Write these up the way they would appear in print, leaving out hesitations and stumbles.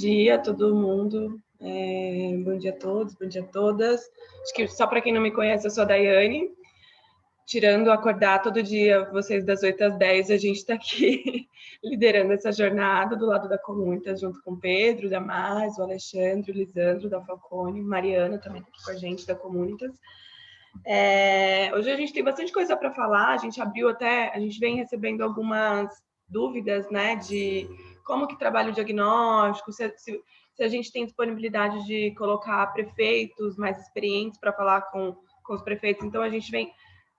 dia a todo mundo. Bom dia a todos, bom dia a todas. Acho que só para quem não me conhece, eu sou a Daiane. Tirando acordar todo dia, vocês das 8 às 10, a gente está aqui liderando essa jornada do lado da Comunitas, junto com o Pedro, Damás, o Alexandre, o Lisandro, da Falcone, Mariana também aqui com a gente, da Comunitas. Hoje a gente tem bastante coisa para falar, a gente vem recebendo algumas dúvidas, né, de como que trabalha o diagnóstico, se a gente tem disponibilidade de colocar prefeitos mais experientes para falar com os prefeitos. Então, a gente vem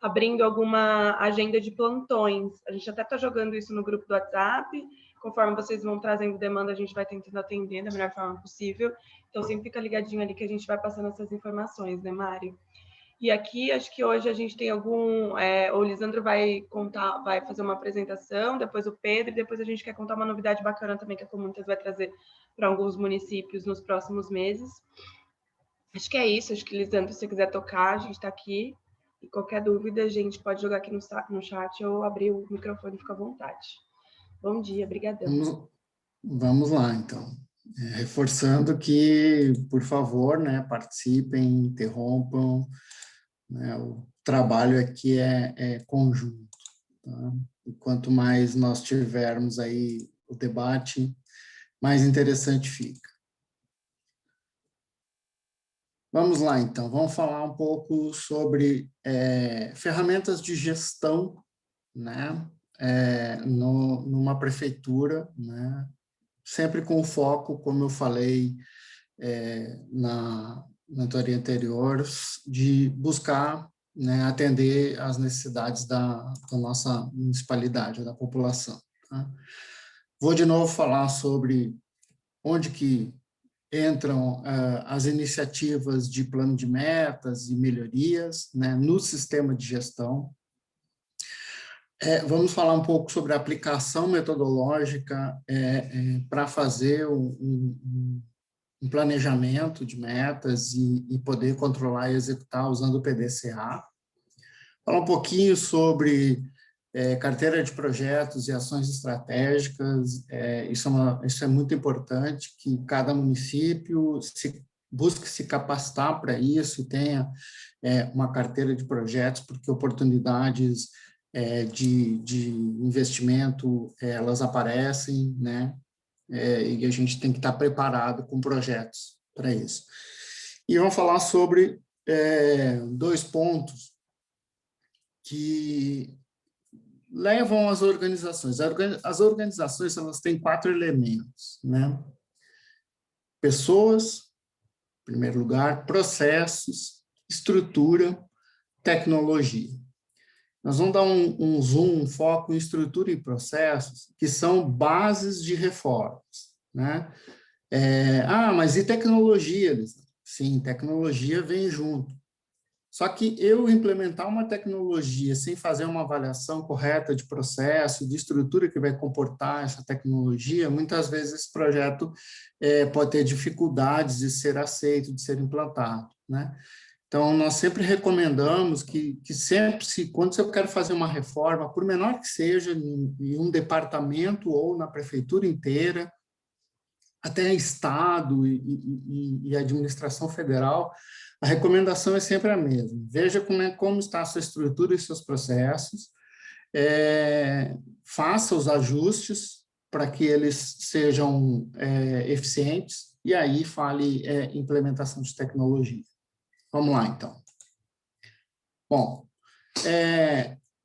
abrindo alguma agenda de plantões. A gente até está jogando isso no grupo do WhatsApp. Conforme vocês vão trazendo demanda, a gente vai tentando atender da melhor forma possível. Então, sempre fica ligadinho ali que a gente vai passando essas informações, né, Mari? E aqui, acho que hoje a gente tem o Lisandro vai fazer uma apresentação, depois o Pedro, e depois a gente quer contar uma novidade bacana também que a Comunitas vai trazer para alguns municípios nos próximos meses. Acho que é isso. Acho que, Lisandro, se você quiser tocar, a gente está aqui. E qualquer dúvida, a gente pode jogar aqui no chat ou abrir o microfone, fica à vontade. Bom dia, brigadão. Vamos lá, então. Reforçando que, por favor, né, participem, interrompam, né, o trabalho aqui é conjunto. Tá? E quanto mais nós tivermos aí o debate, mais interessante fica. Vamos lá, então. Vamos falar um pouco sobre ferramentas de gestão, né, numa prefeitura, né, sempre com o foco, como eu falei na mentoria anterior, de buscar, né, atender às necessidades da nossa municipalidade, da população. Tá? Vou de novo falar sobre onde que entram as iniciativas de plano de metas e melhorias, né, no sistema de gestão. Vamos falar um pouco sobre a aplicação metodológica para fazer um planejamento de metas e poder controlar e executar usando o PDCA. Falar um pouquinho sobre carteira de projetos e ações estratégicas. Isso é muito importante, que cada município busque se capacitar para isso e tenha uma carteira de projetos, porque oportunidades de investimento, elas aparecem, né? E a gente tem que estar preparado com projetos para isso. E vamos falar sobre 2 pontos que levam as organizações. As organizações, elas têm 4 elementos, né? Pessoas, em primeiro lugar, processos, estrutura, tecnologia. Nós vamos dar um zoom, um foco em estrutura e processos, que são bases de reformas, né? Mas e tecnologia, Lisa? Sim, tecnologia vem junto. Só que eu implementar uma tecnologia sem fazer uma avaliação correta de processo, de estrutura que vai comportar essa tecnologia, muitas vezes esse projeto pode ter dificuldades de ser aceito, de ser implantado, né? Então, nós sempre recomendamos que sempre, quando você quer fazer uma reforma, por menor que seja, em um departamento ou na prefeitura inteira, até Estado e administração federal, a recomendação é sempre a mesma. Veja como está a sua estrutura e seus processos, faça os ajustes para que eles sejam eficientes, e aí fale implementação de tecnologia. Vamos lá, então. Bom,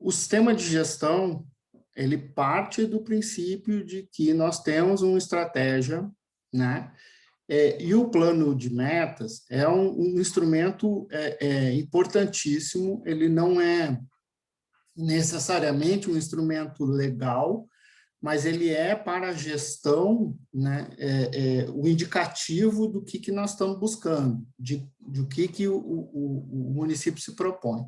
o sistema de gestão, ele parte do princípio de que nós temos uma estratégia, né? E o plano de metas é um instrumento importantíssimo, ele não é necessariamente um instrumento legal, mas ele é para a gestão, né, o indicativo do que nós estamos buscando, do que o município se propõe.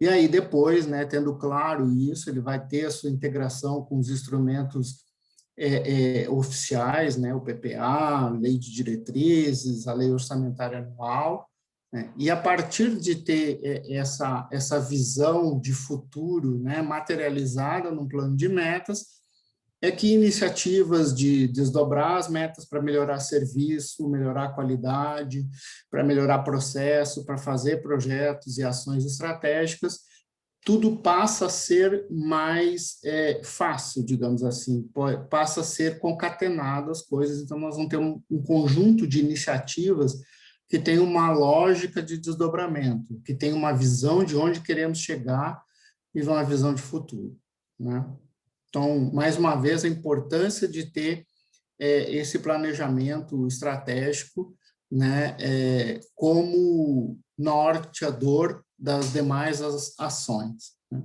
E aí, depois, né, tendo claro isso, ele vai ter a sua integração com os instrumentos oficiais, né, o PPA, a Lei de Diretrizes, a Lei Orçamentária Anual, né, e a partir de ter essa visão de futuro, né, materializada num plano de metas, é que iniciativas de desdobrar as metas para melhorar serviço, melhorar a qualidade, para melhorar processo, para fazer projetos e ações estratégicas, tudo passa a ser mais fácil, digamos assim, passa a ser concatenado as coisas, então nós vamos ter um conjunto de iniciativas que tem uma lógica de desdobramento, que tem uma visão de onde queremos chegar e uma visão de futuro, né? Então, mais uma vez, a importância de ter esse planejamento estratégico, né, como norteador das demais ações, né?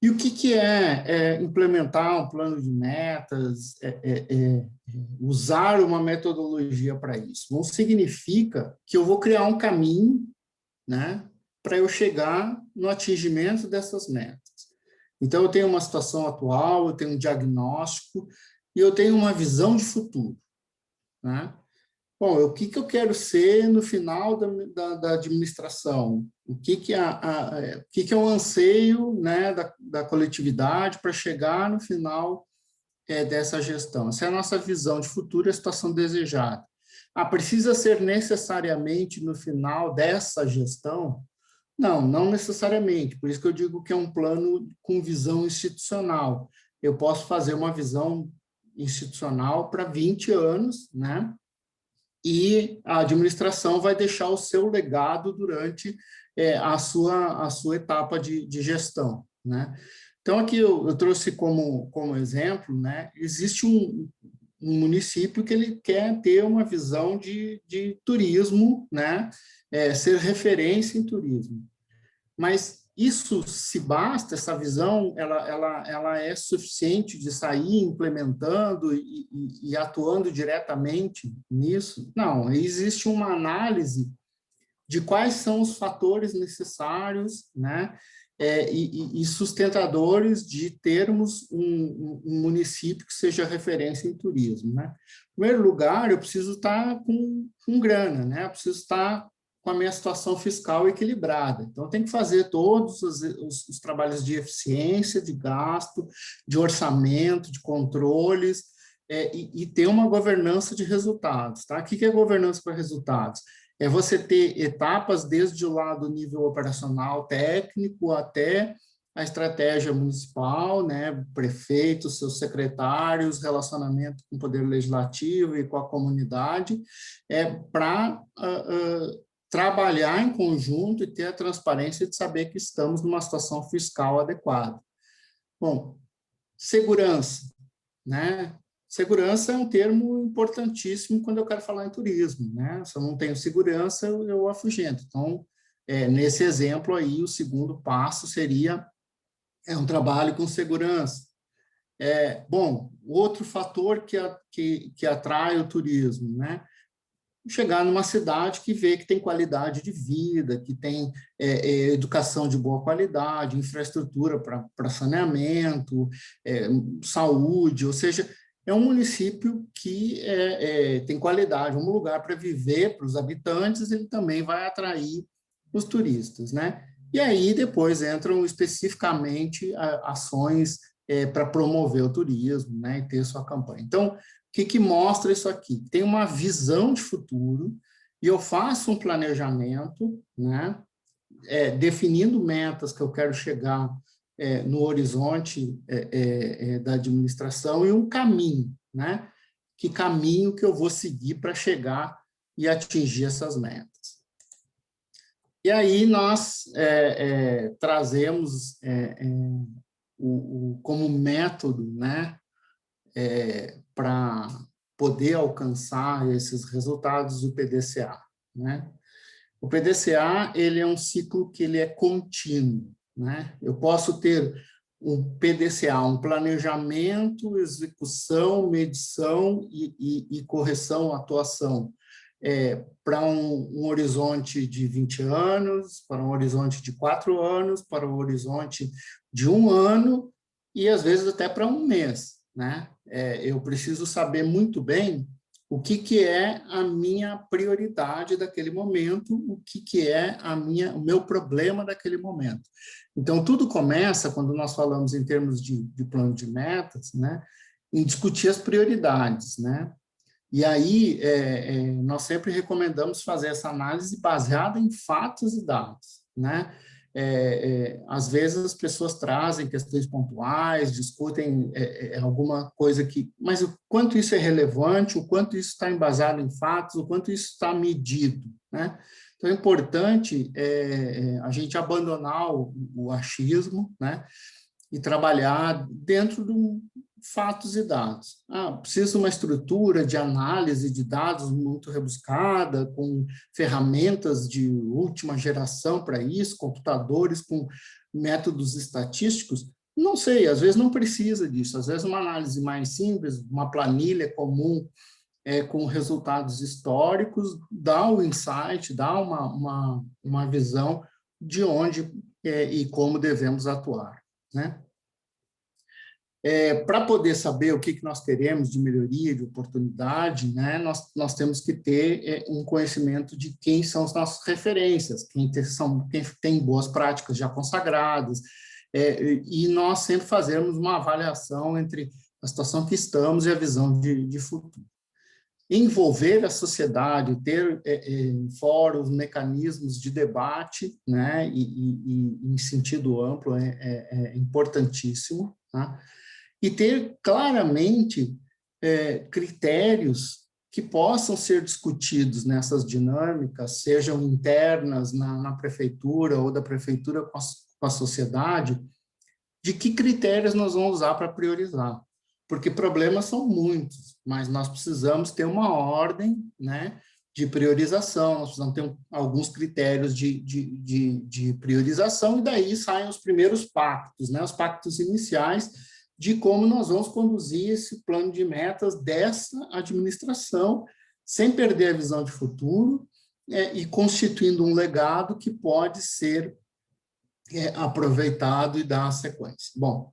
E o que é implementar um plano de metas, usar uma metodologia para isso? Não significa que eu vou criar um caminho, né, para eu chegar no atingimento dessas metas. Então, eu tenho uma situação atual, eu tenho um diagnóstico e eu tenho uma visão de futuro, né? Bom, o que eu quero ser no final da administração? O que é o anseio, né, da coletividade para chegar no final dessa gestão? Essa é a nossa visão de futuro e a situação desejada. Precisa ser necessariamente no final dessa gestão? Não necessariamente. Por isso que eu digo que é um plano com visão institucional. Eu posso fazer uma visão institucional para 20 anos, né? E a administração vai deixar o seu legado durante a sua etapa de gestão, né? Então, aqui eu trouxe como exemplo, né? Existe um município que ele quer ter uma visão de turismo, né? Ser referência em turismo. Mas isso se basta, essa visão, ela é suficiente de sair implementando e atuando diretamente nisso? Não, existe uma análise de quais são os fatores necessários, né, e sustentadores de termos um município que seja referência em turismo, né? Em primeiro lugar, eu preciso estar com grana, né? Eu preciso estar com a minha situação fiscal equilibrada. Então, tem que fazer todos os trabalhos de eficiência, de gasto, de orçamento, de controles, e ter uma governança de resultados, tá? O que é governança para resultados? É você ter etapas desde lá do nível operacional técnico até a estratégia municipal, né, prefeitos, seus secretários, relacionamento com o poder legislativo e com a comunidade, para trabalhar em conjunto e ter a transparência de saber que estamos numa situação fiscal adequada. Bom, segurança, né? Segurança é um termo importantíssimo quando eu quero falar em turismo, né? Se eu não tenho segurança, eu afugento. Então, nesse exemplo aí, o segundo passo seria um trabalho com segurança. Bom, outro fator que atrai o turismo, né? Chegar numa cidade que vê que tem qualidade de vida, que tem educação de boa qualidade, infraestrutura para saneamento, saúde, ou seja, é um município que tem qualidade, um lugar para viver para os habitantes, ele também vai atrair os turistas, né? E aí depois entram especificamente ações para promover o turismo, né, e ter sua campanha. Então, o que mostra isso aqui? Tem uma visão de futuro e eu faço um planejamento, né, definindo metas que eu quero chegar no horizonte da administração e um caminho, né? Que caminho que eu vou seguir para chegar e atingir essas metas. E aí nós trazemos como método, né, para poder alcançar esses resultados o PDCA, né? O PDCA, ele é um ciclo que ele é contínuo, né? Eu posso ter um PDCA, um planejamento, execução, medição e correção, atuação, para um horizonte de 20 anos, para um horizonte de 4 anos, para um horizonte de 1 ano e, às vezes, até para 1 mês, né? Eu preciso saber muito bem o que é a minha prioridade daquele momento, o que é o meu problema daquele momento. Então, tudo começa, quando nós falamos em termos de plano de metas, né, em discutir as prioridades, né? E aí, nós sempre recomendamos fazer essa análise baseada em fatos e dados, né? Às vezes as pessoas trazem questões pontuais, discutem alguma coisa que... Mas o quanto isso é relevante, o quanto isso está embasado em fatos, o quanto isso está medido, né? Então, é importante a gente abandonar o achismo, né? E trabalhar dentro de fatos e dados. Precisa de uma estrutura de análise de dados muito rebuscada, com ferramentas de última geração para isso, computadores com métodos estatísticos. Não sei, às vezes não precisa disso, às vezes uma análise mais simples, uma planilha comum com resultados históricos, dá o insight, dá uma visão de onde e como devemos atuar, né? Para poder saber o que nós queremos de melhoria, de oportunidade, né, nós temos que ter um conhecimento de quem são as nossas referências, quem tem boas práticas já consagradas, e nós sempre fazemos uma avaliação entre a situação que estamos e a visão de futuro. Envolver a sociedade, ter fóruns, mecanismos de debate, né, e em sentido amplo é importantíssimo, tá? E ter claramente critérios que possam ser discutidos nessas dinâmicas, sejam internas na prefeitura ou da prefeitura com a sociedade, de que critérios nós vamos usar para priorizar. Porque problemas são muitos, mas nós precisamos ter uma ordem, né, de priorização, nós precisamos ter alguns critérios de priorização, e daí saem os primeiros pactos, né, os pactos iniciais, de como nós vamos conduzir esse plano de metas dessa administração, sem perder a visão de futuro, e constituindo um legado que pode ser aproveitado e dar sequência. Bom,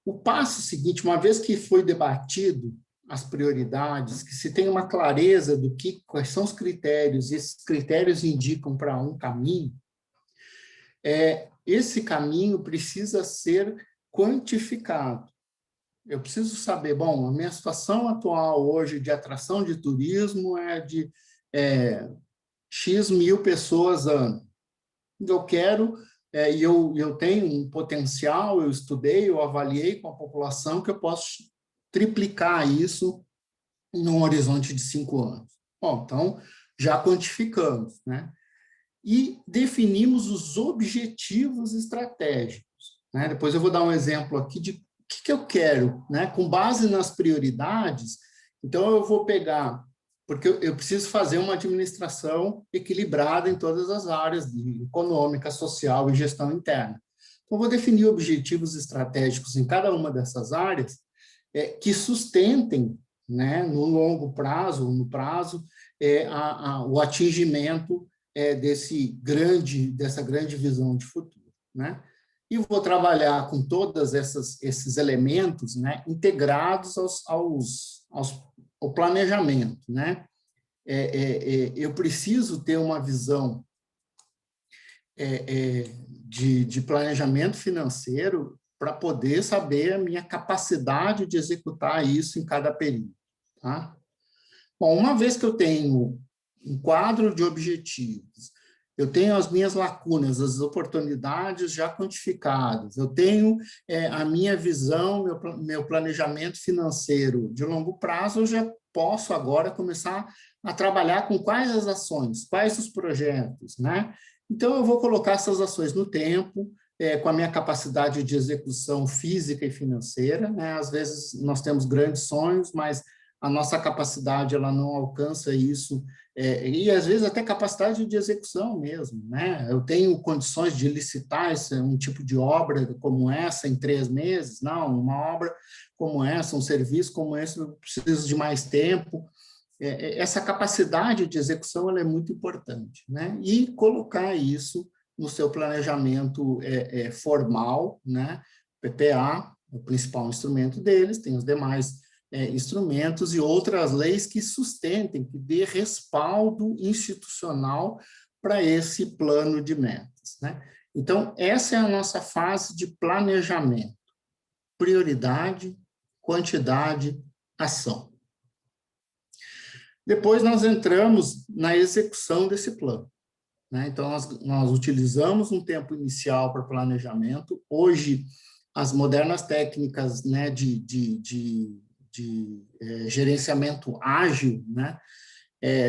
o passo seguinte, uma vez que foi debatido as prioridades, que se tem uma clareza do quais são os critérios, e esses critérios indicam para um caminho, esse caminho precisa ser quantificado. Eu preciso saber, bom, a minha situação atual hoje de atração de turismo é de X mil pessoas ano. Eu quero, e eu tenho um potencial, eu estudei, eu avaliei com a população que eu posso triplicar isso num horizonte de 5 anos. Bom, então, já quantificamos, né? E definimos os objetivos estratégicos. Né? Depois eu vou dar um exemplo aqui de o que eu quero, né? Com base nas prioridades. Então, eu vou pegar, porque eu preciso fazer uma administração equilibrada em todas as áreas, econômica, social e gestão interna. Então, eu vou definir objetivos estratégicos em cada uma dessas áreas que sustentem, né, no longo prazo, no prazo, o atingimento dessa grande visão de futuro, né? E vou trabalhar com todos esses elementos, né, integrados ao planejamento, né? Eu preciso ter uma visão de planejamento financeiro para poder saber a minha capacidade de executar isso em cada período, tá? Bom, uma vez que eu tenho um quadro de objetivos, eu tenho as minhas lacunas, as oportunidades já quantificadas, eu tenho a minha visão, meu planejamento financeiro de longo prazo, eu já posso agora começar a trabalhar com quais as ações, quais os projetos, né? Então, eu vou colocar essas ações no tempo, com a minha capacidade de execução física e financeira, né? Às vezes, nós temos grandes sonhos, mas a nossa capacidade ela não alcança isso, e às vezes até capacidade de execução mesmo, né? Eu tenho condições de licitar um tipo de obra como essa em 3 meses? Não, uma obra como essa, um serviço como esse, eu preciso de mais tempo. Essa capacidade de execução ela é muito importante, né? E colocar isso no seu planejamento formal, né? PPA, o principal instrumento deles, tem os demais instrumentos e outras leis que sustentem, que dê respaldo institucional para esse plano de metas, né? Então, essa é a nossa fase de planejamento. Prioridade, quantidade, ação. Depois nós entramos na execução desse plano, né? Então, nós utilizamos um tempo inicial para planejamento. Hoje, as modernas técnicas, né, de gerenciamento ágil, né,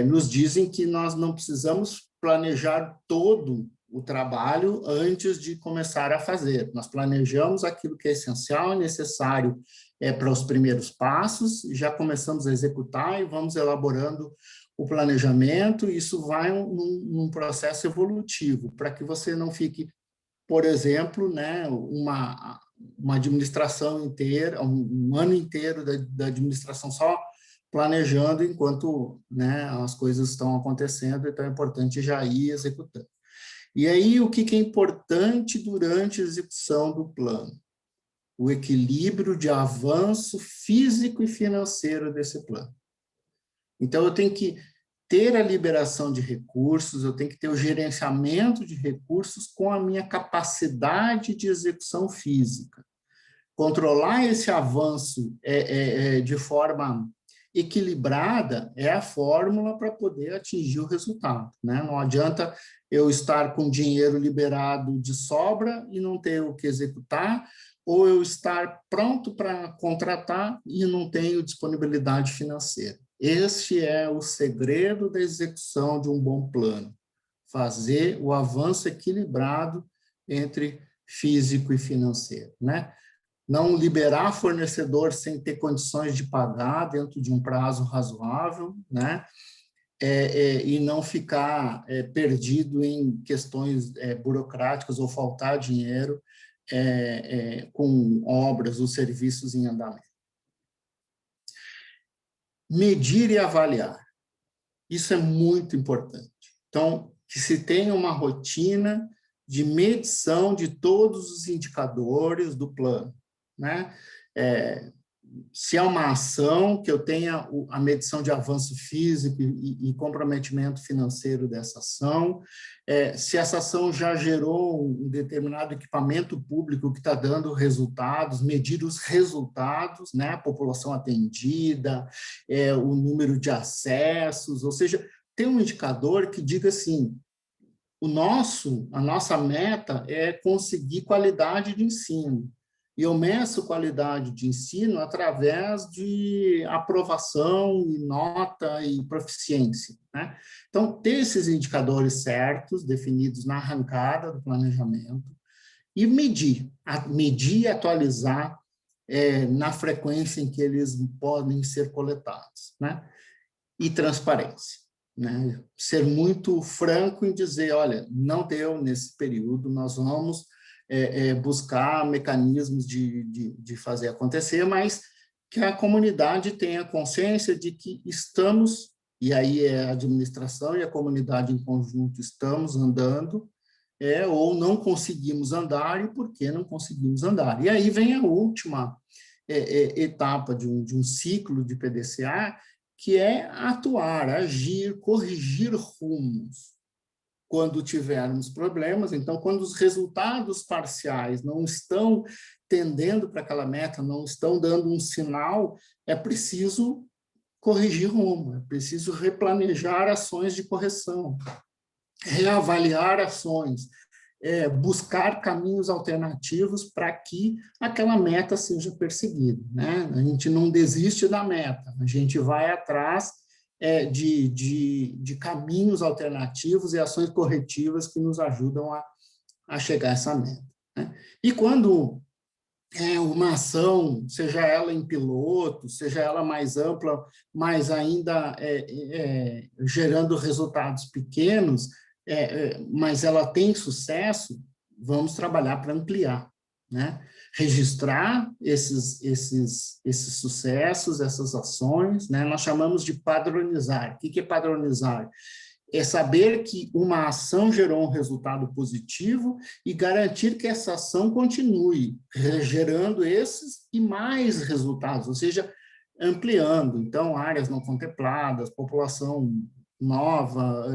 nos dizem que nós não precisamos planejar todo o trabalho antes de começar a fazer. Nós planejamos aquilo que é essencial e necessário para os primeiros passos, já começamos a executar e vamos elaborando o planejamento. Isso vai num processo evolutivo, para que você não fique, por exemplo, né, uma administração inteira, um ano inteiro da administração só planejando enquanto, né, as coisas estão acontecendo, então é importante já ir executando. E aí, o que é importante durante a execução do plano? O equilíbrio de avanço físico e financeiro desse plano. Então, eu tenho que ter a liberação de recursos, eu tenho que ter o gerenciamento de recursos com a minha capacidade de execução física. Controlar esse avanço de forma equilibrada é a fórmula para poder atingir o resultado, né? Não adianta eu estar com dinheiro liberado de sobra e não ter o que executar, ou eu estar pronto para contratar e não tenho disponibilidade financeira. Este é o segredo da execução de um bom plano, fazer o avanço equilibrado entre físico e financeiro, né? Não liberar fornecedor sem ter condições de pagar dentro de um prazo razoável, né? E não ficar perdido em questões burocráticas ou faltar dinheiro com obras ou serviços em andamento. Medir e avaliar. Isso é muito importante. Então, que se tenha uma rotina de medição de todos os indicadores do plano, né? Se é uma ação, que eu tenha a medição de avanço físico e comprometimento financeiro dessa ação, se essa ação já gerou um determinado equipamento público que está dando resultados, medir os resultados, né? A população atendida, o número de acessos, ou seja, tem um indicador que diga assim, a nossa meta é conseguir qualidade de ensino. E eu meço qualidade de ensino através de aprovação, e nota e proficiência, né? Então, ter esses indicadores certos, definidos na arrancada do planejamento, e medir e atualizar na frequência em que eles podem ser coletados, né? E transparência, né? Ser muito franco em dizer, olha, não deu nesse período, nós vamos buscar mecanismos de fazer acontecer, mas que a comunidade tenha consciência de que estamos, e aí a administração e a comunidade em conjunto estamos andando, ou não conseguimos andar, e por que não conseguimos andar. E aí vem a última etapa de um ciclo de PDCA, que é atuar, agir, corrigir rumos quando tivermos problemas. Então, quando os resultados parciais não estão tendendo para aquela meta, não estão dando um sinal, é preciso corrigir rumo, é preciso replanejar ações de correção, reavaliar ações, buscar caminhos alternativos para que aquela meta seja perseguida, né? A gente não desiste da meta, a gente vai atrás de caminhos alternativos e ações corretivas que nos ajudam a chegar a essa meta, né? E quando uma ação, seja ela em piloto, seja ela mais ampla, mas ainda gerando resultados pequenos, mas ela tem sucesso, vamos trabalhar para ampliar, né? Registrar esses sucessos, essas ações, né? Nós chamamos de padronizar. O que é padronizar? É saber que uma ação gerou um resultado positivo e garantir que essa ação continue gerando esses e mais resultados, ou seja, ampliando. Então, áreas não contempladas, população nova,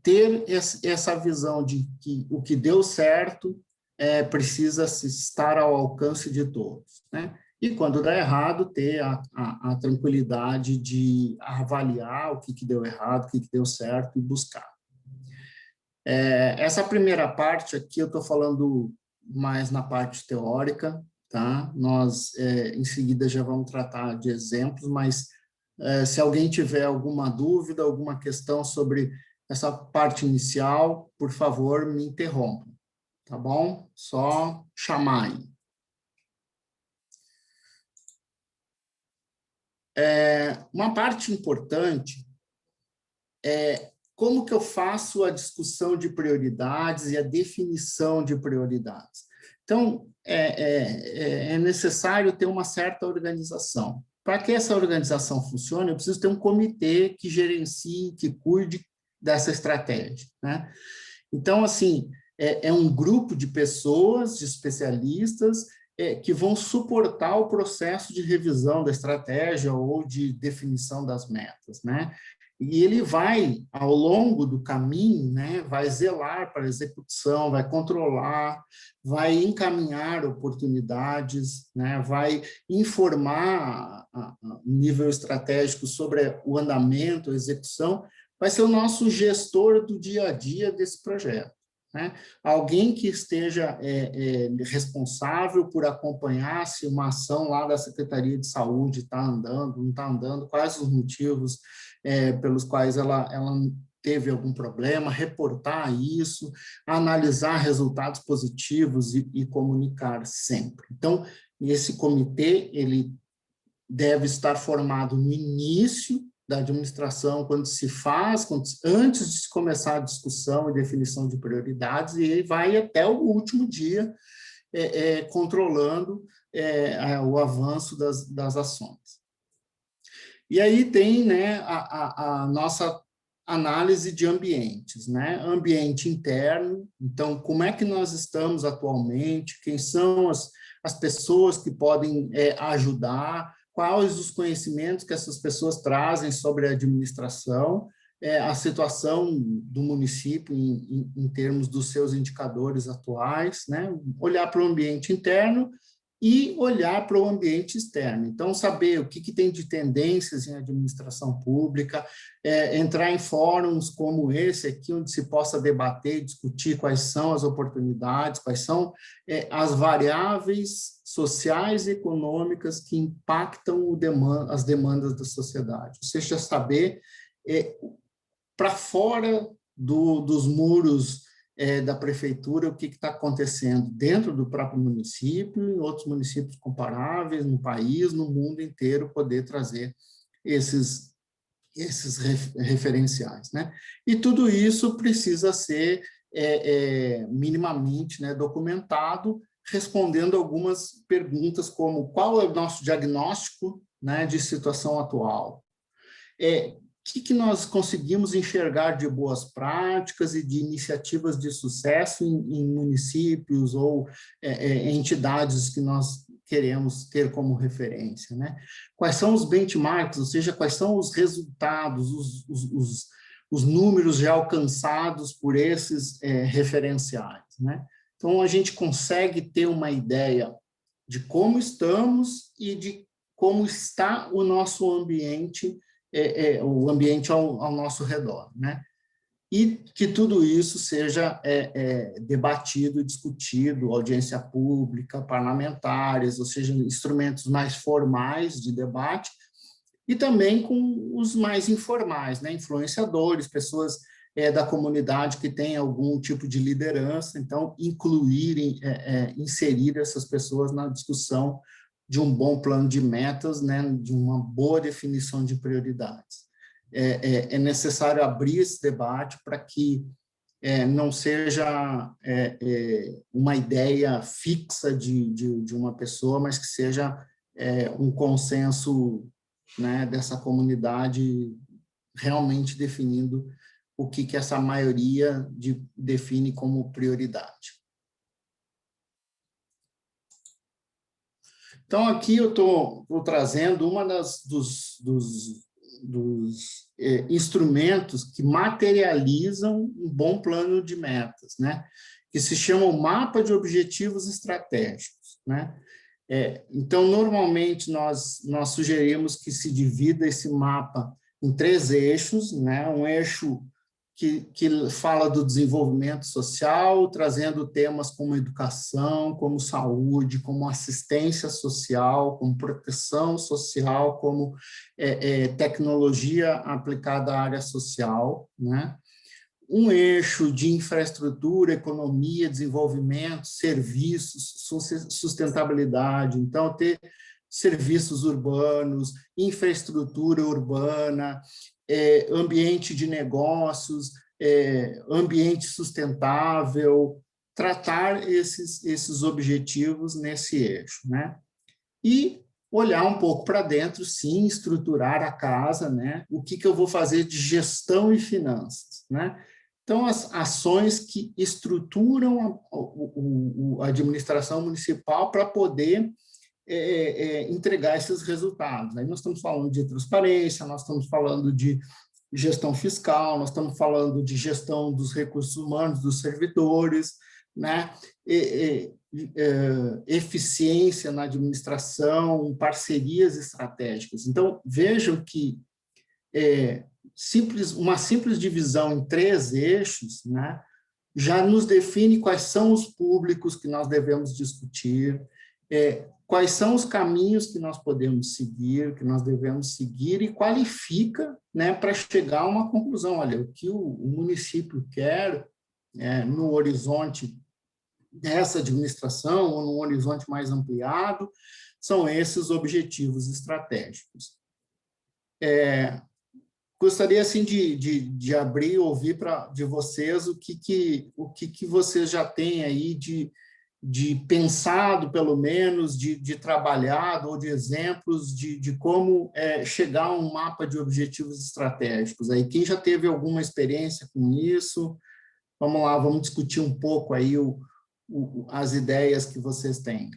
ter essa visão de que o que deu certo precisa estar ao alcance de todos, né? E, quando dá errado, ter a tranquilidade de avaliar o que deu errado, o que deu certo e buscar. Essa primeira parte aqui eu estou falando mais na parte teórica, tá? Nós, em seguida, já vamos tratar de exemplos, mas se alguém tiver alguma dúvida, alguma questão sobre essa parte inicial, por favor, me interrompa, tá bom? Só chamar aí. Uma parte importante é como que eu faço a discussão de prioridades e a definição de prioridades. Então, é necessário ter uma certa organização. Para que essa organização funcione, eu preciso ter um comitê que gerencie, que cuide dessa estratégia, né? Então, assim, é um grupo de pessoas, de especialistas, que vão suportar o processo de revisão da estratégia ou de definição das metas, né? E ele vai, ao longo do caminho, né, vai zelar para a execução, vai controlar, vai encaminhar oportunidades, né, vai informar o nível estratégico sobre o andamento, a execução, vai ser o nosso gestor do dia a dia desse projeto, né? Alguém que esteja responsável por acompanhar se uma ação lá da Secretaria de Saúde está andando, não está andando, quais os motivos pelos quais ela teve algum problema, reportar isso, analisar resultados positivos e comunicar sempre. Então, esse comitê, ele deve estar formado no início da administração, antes de começar a discussão e definição de prioridades, e ele vai até o último dia controlando o avanço das ações. E aí tem, né, a nossa análise de ambientes, né? Ambiente interno, então, como é que nós estamos atualmente, quem são as pessoas que podem ajudar, quais os conhecimentos que essas pessoas trazem sobre a administração, a situação do município em termos dos seus indicadores atuais, né? Olhar para o ambiente interno e olhar para o ambiente externo. Então, saber o que tem de tendências em administração pública, entrar em fóruns como esse aqui, onde se possa debater e discutir quais são as oportunidades, quais são as variáveis sociais e econômicas que impactam as demandas da sociedade. Ou seja, saber para fora dos muros da prefeitura, o que está acontecendo dentro do próprio município, em outros municípios comparáveis, no país, no mundo inteiro, poder trazer esses referenciais, né? E tudo isso precisa ser minimamente, né, documentado, respondendo algumas perguntas como qual é o nosso diagnóstico, né, de situação atual, o que nós conseguimos enxergar de boas práticas e de iniciativas de sucesso em municípios ou entidades que nós queremos ter como referência, né? Quais são os benchmarks, ou seja, quais são os resultados, os números já alcançados por esses referenciais, né? Então, a gente consegue ter uma ideia de como estamos e de como está o nosso ambiente, o ambiente ao nosso redor, né? E que tudo isso seja debatido, discutido, audiência pública, parlamentares, ou seja, instrumentos mais formais de debate, e também com os mais informais, né? Influenciadores, pessoas da comunidade que têm algum tipo de liderança, então, inserir essas pessoas na discussão de um bom plano de metas, né, de uma boa definição de prioridades. É necessário abrir esse debate para que não seja uma ideia fixa de uma pessoa, mas que seja um consenso, né, dessa comunidade realmente definindo o que essa maioria define como prioridade. Então, aqui eu estou trazendo uma dos instrumentos que materializam um bom plano de metas, né? Que se chama o mapa de objetivos estratégicos, né? Então, normalmente, nós sugerimos que se divida esse mapa em 3 eixos, né? Um eixo que fala do desenvolvimento social, trazendo temas como educação, como saúde, como assistência social, como proteção social, como tecnologia aplicada à área social, né? Um eixo de infraestrutura, economia, desenvolvimento, serviços, sustentabilidade. Então, ter serviços urbanos, infraestrutura urbana, ambiente de negócios, ambiente sustentável, tratar esses objetivos nesse eixo, né? E olhar um pouco para dentro, sim, estruturar a casa, né? O que eu vou fazer de gestão e finanças, né? Então, as ações que estruturam a administração municipal para poder entregar esses resultados. Aí nós estamos falando de transparência, nós estamos falando de gestão fiscal, nós estamos falando de gestão dos recursos humanos, dos servidores, né? Eficiência na administração, parcerias estratégicas. Então, vejam que uma simples divisão em 3 eixos, né, já nos define quais são os públicos que nós devemos discutir, quais são os caminhos que nós podemos seguir, que nós devemos seguir, e qualifica, né, para chegar a uma conclusão. Olha, o que o município quer no horizonte dessa administração, ou num horizonte mais ampliado, são esses objetivos estratégicos. Gostaria, assim, de abrir e ouvir de vocês o que vocês já têm aí de pensado, pelo menos, de trabalhado, ou de exemplos de como chegar a um mapa de objetivos estratégicos. Aí, quem já teve alguma experiência com isso? Vamos lá, vamos discutir um pouco aí as ideias que vocês têm.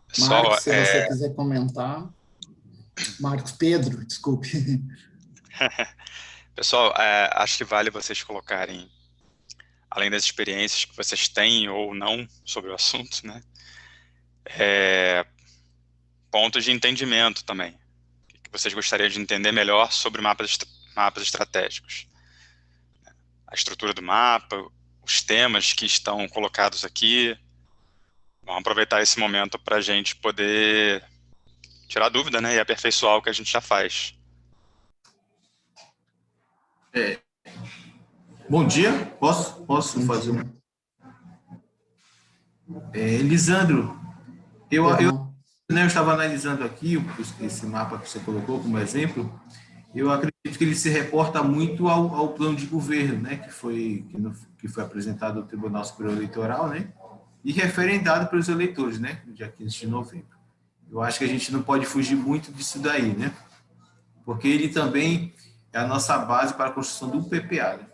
Pessoal, Marcos, se você quiser comentar. Marcos Pedro, desculpe. Pessoal, acho que vale vocês colocarem, além das experiências que vocês têm ou não sobre o assunto, né, pontos de entendimento também, que vocês gostariam de entender melhor sobre mapas estratégicos. A estrutura do mapa, os temas que estão colocados aqui. Vamos aproveitar esse momento para a gente poder tirar dúvida, né, e aperfeiçoar o que a gente já faz. Bom dia, posso fazer um... Lisandro, eu estava analisando aqui esse mapa que você colocou como exemplo. Eu acredito que ele se reporta muito ao plano de governo, né, que foi apresentado ao Tribunal Superior Eleitoral, né, e referendado pelos eleitores, né, no dia 15 de novembro. Eu acho que a gente não pode fugir muito disso daí, né, porque ele também é a nossa base para a construção do PPA, né,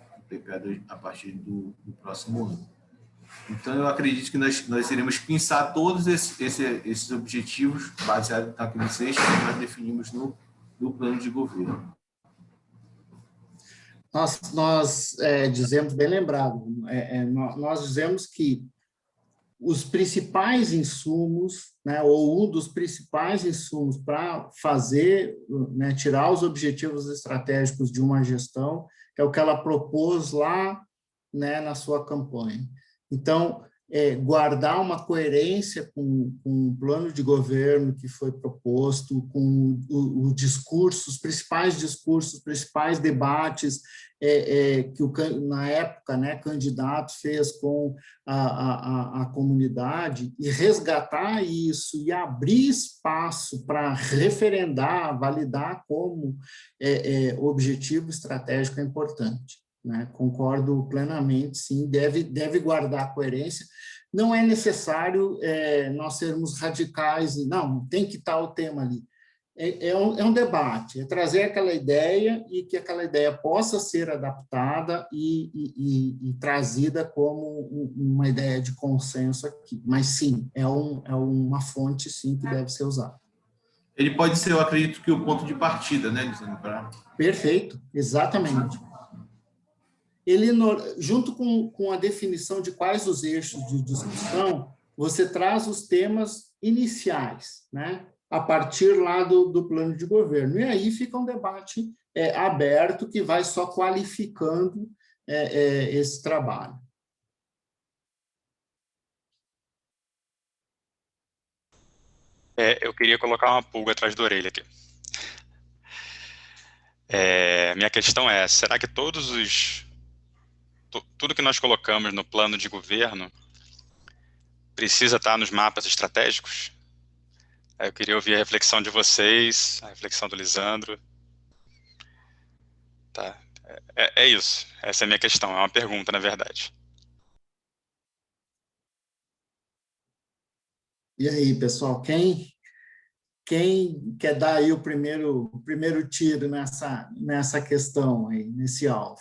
a partir do próximo ano. Então, eu acredito que nós iremos pensar todos esses objetivos baseados naqueles eixos que nós definimos no plano de governo. Nós dizemos, bem lembrado, nós dizemos que os principais insumos, né, ou um dos principais insumos para fazer, né, tirar os objetivos estratégicos de uma gestão é o que ela propôs lá, né, na sua campanha. Então, guardar uma coerência com o plano de governo que foi proposto, com o discurso, os principais debates que na época, né, candidato fez com a comunidade, e resgatar isso e abrir espaço para referendar, validar como objetivo estratégico é importante. Né? Concordo plenamente, sim, deve guardar a coerência. Não é necessário nós sermos radicais, não, tem que estar o tema ali. é um debate, é trazer aquela ideia e que aquela ideia possa ser adaptada e trazida como uma ideia de consenso aqui. Mas, sim, é uma fonte, sim, que deve ser usada. Ele pode ser, eu acredito, que o ponto de partida, né, Lisandro? Perfeito, exatamente. Ele, junto com a definição de quais os eixos de discussão, você traz os temas iniciais, né? A partir lá do plano de governo. E aí fica um debate aberto que vai só qualificando esse trabalho. Eu queria colocar uma pulga atrás da orelha aqui. Minha questão é, será que tudo que nós colocamos no plano de governo precisa estar nos mapas estratégicos? Eu queria ouvir a reflexão de vocês, a reflexão do Lisandro. Tá. É isso. Essa é a minha questão. É uma pergunta, na verdade. E aí, pessoal, quem quer dar aí o primeiro tiro nessa questão aí, nesse alvo?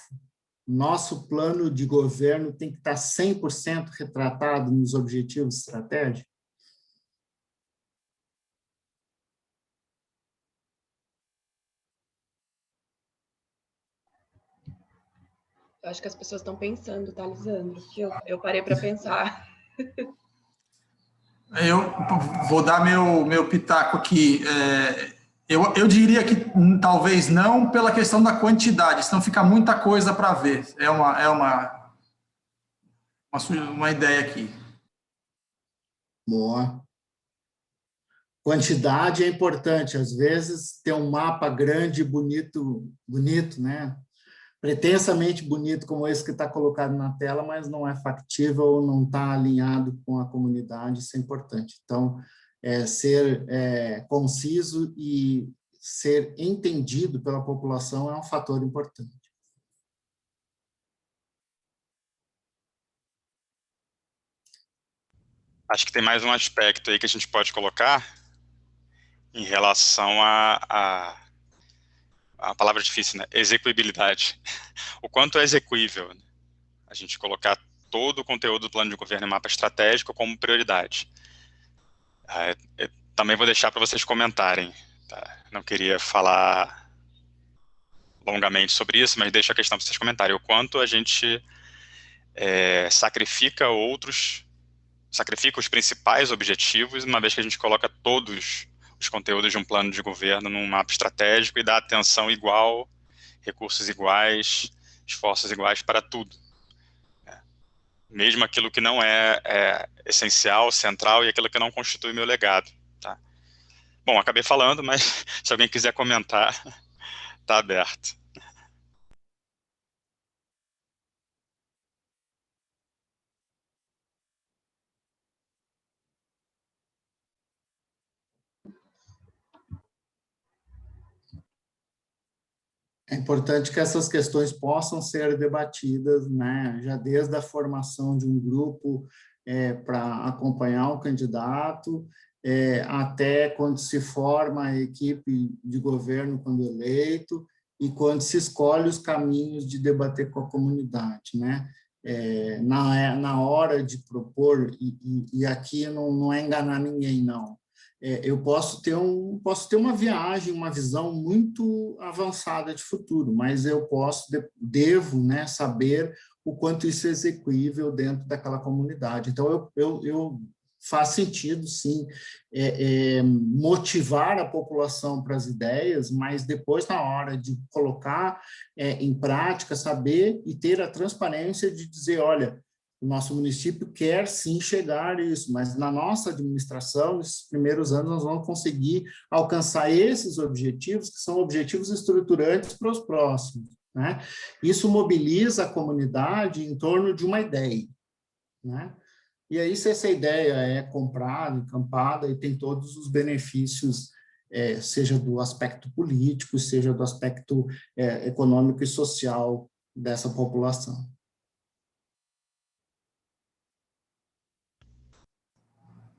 Nosso plano de governo tem que estar 100% retratado nos objetivos estratégicos? Eu acho que as pessoas estão pensando, tá, Lisandro? Eu parei para pensar. Eu vou dar meu pitaco aqui. Eu diria que talvez não pela questão da quantidade, senão fica muita coisa para ver. É uma ideia aqui. Boa. Quantidade é importante. Às vezes, ter um mapa grande, bonito, né? Pretensamente bonito, como esse que está colocado na tela, mas não é factível ou não está alinhado com a comunidade, isso é importante. Então, ser conciso e ser entendido pela população é um fator importante. Acho que tem mais um aspecto aí que a gente pode colocar em relação a palavra difícil, né? Execuibilidade. O quanto é execuível, né? A gente colocar todo o conteúdo do plano de governo e mapa estratégico como prioridade. Também vou deixar para vocês comentarem. Tá? Não queria falar longamente sobre isso, mas deixo a questão para vocês comentarem. O quanto a gente sacrifica os principais objetivos, uma vez que a gente coloca todos os conteúdos de um plano de governo num mapa estratégico e dá atenção igual, recursos iguais, esforços iguais para tudo. Mesmo aquilo que não é essencial, central, e aquilo que não constitui meu legado. Tá? Bom, acabei falando, mas se alguém quiser comentar, está aberto. É importante que essas questões possam ser debatidas, né, já desde a formação de um grupo para acompanhar um candidato, até quando se forma a equipe de governo quando eleito e quando se escolhe os caminhos de debater com a comunidade, né? Na hora de propor, e aqui não é enganar ninguém, não. Eu posso ter uma viagem, uma visão muito avançada de futuro, mas eu devo, né, saber o quanto isso é execuível dentro daquela comunidade. Então, eu faz sentido, sim, motivar a população para as ideias, mas depois, na hora de colocar em prática, saber e ter a transparência de dizer, olha, o nosso município quer, sim, chegar a isso, mas na nossa administração, nesses primeiros anos, nós vamos conseguir alcançar esses objetivos, que são objetivos estruturantes para os próximos, né? Isso mobiliza a comunidade em torno de uma ideia, né? E aí, se essa ideia é comprada, encampada, e tem todos os benefícios, seja do aspecto político, seja do aspecto econômico e social dessa população.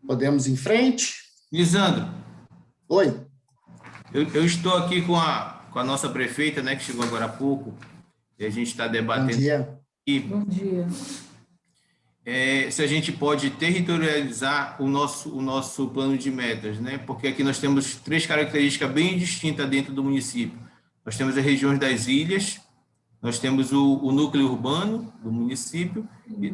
Podemos ir em frente? Lisandro. Oi. Eu estou aqui com a nossa prefeita, né, que chegou agora há pouco, e a gente está debatendo. Bom dia. Bom dia. Se a gente pode territorializar o nosso plano de metas, né? Porque aqui nós temos 3 características bem distintas dentro do município. Nós temos as regiões das ilhas, nós temos o núcleo urbano do município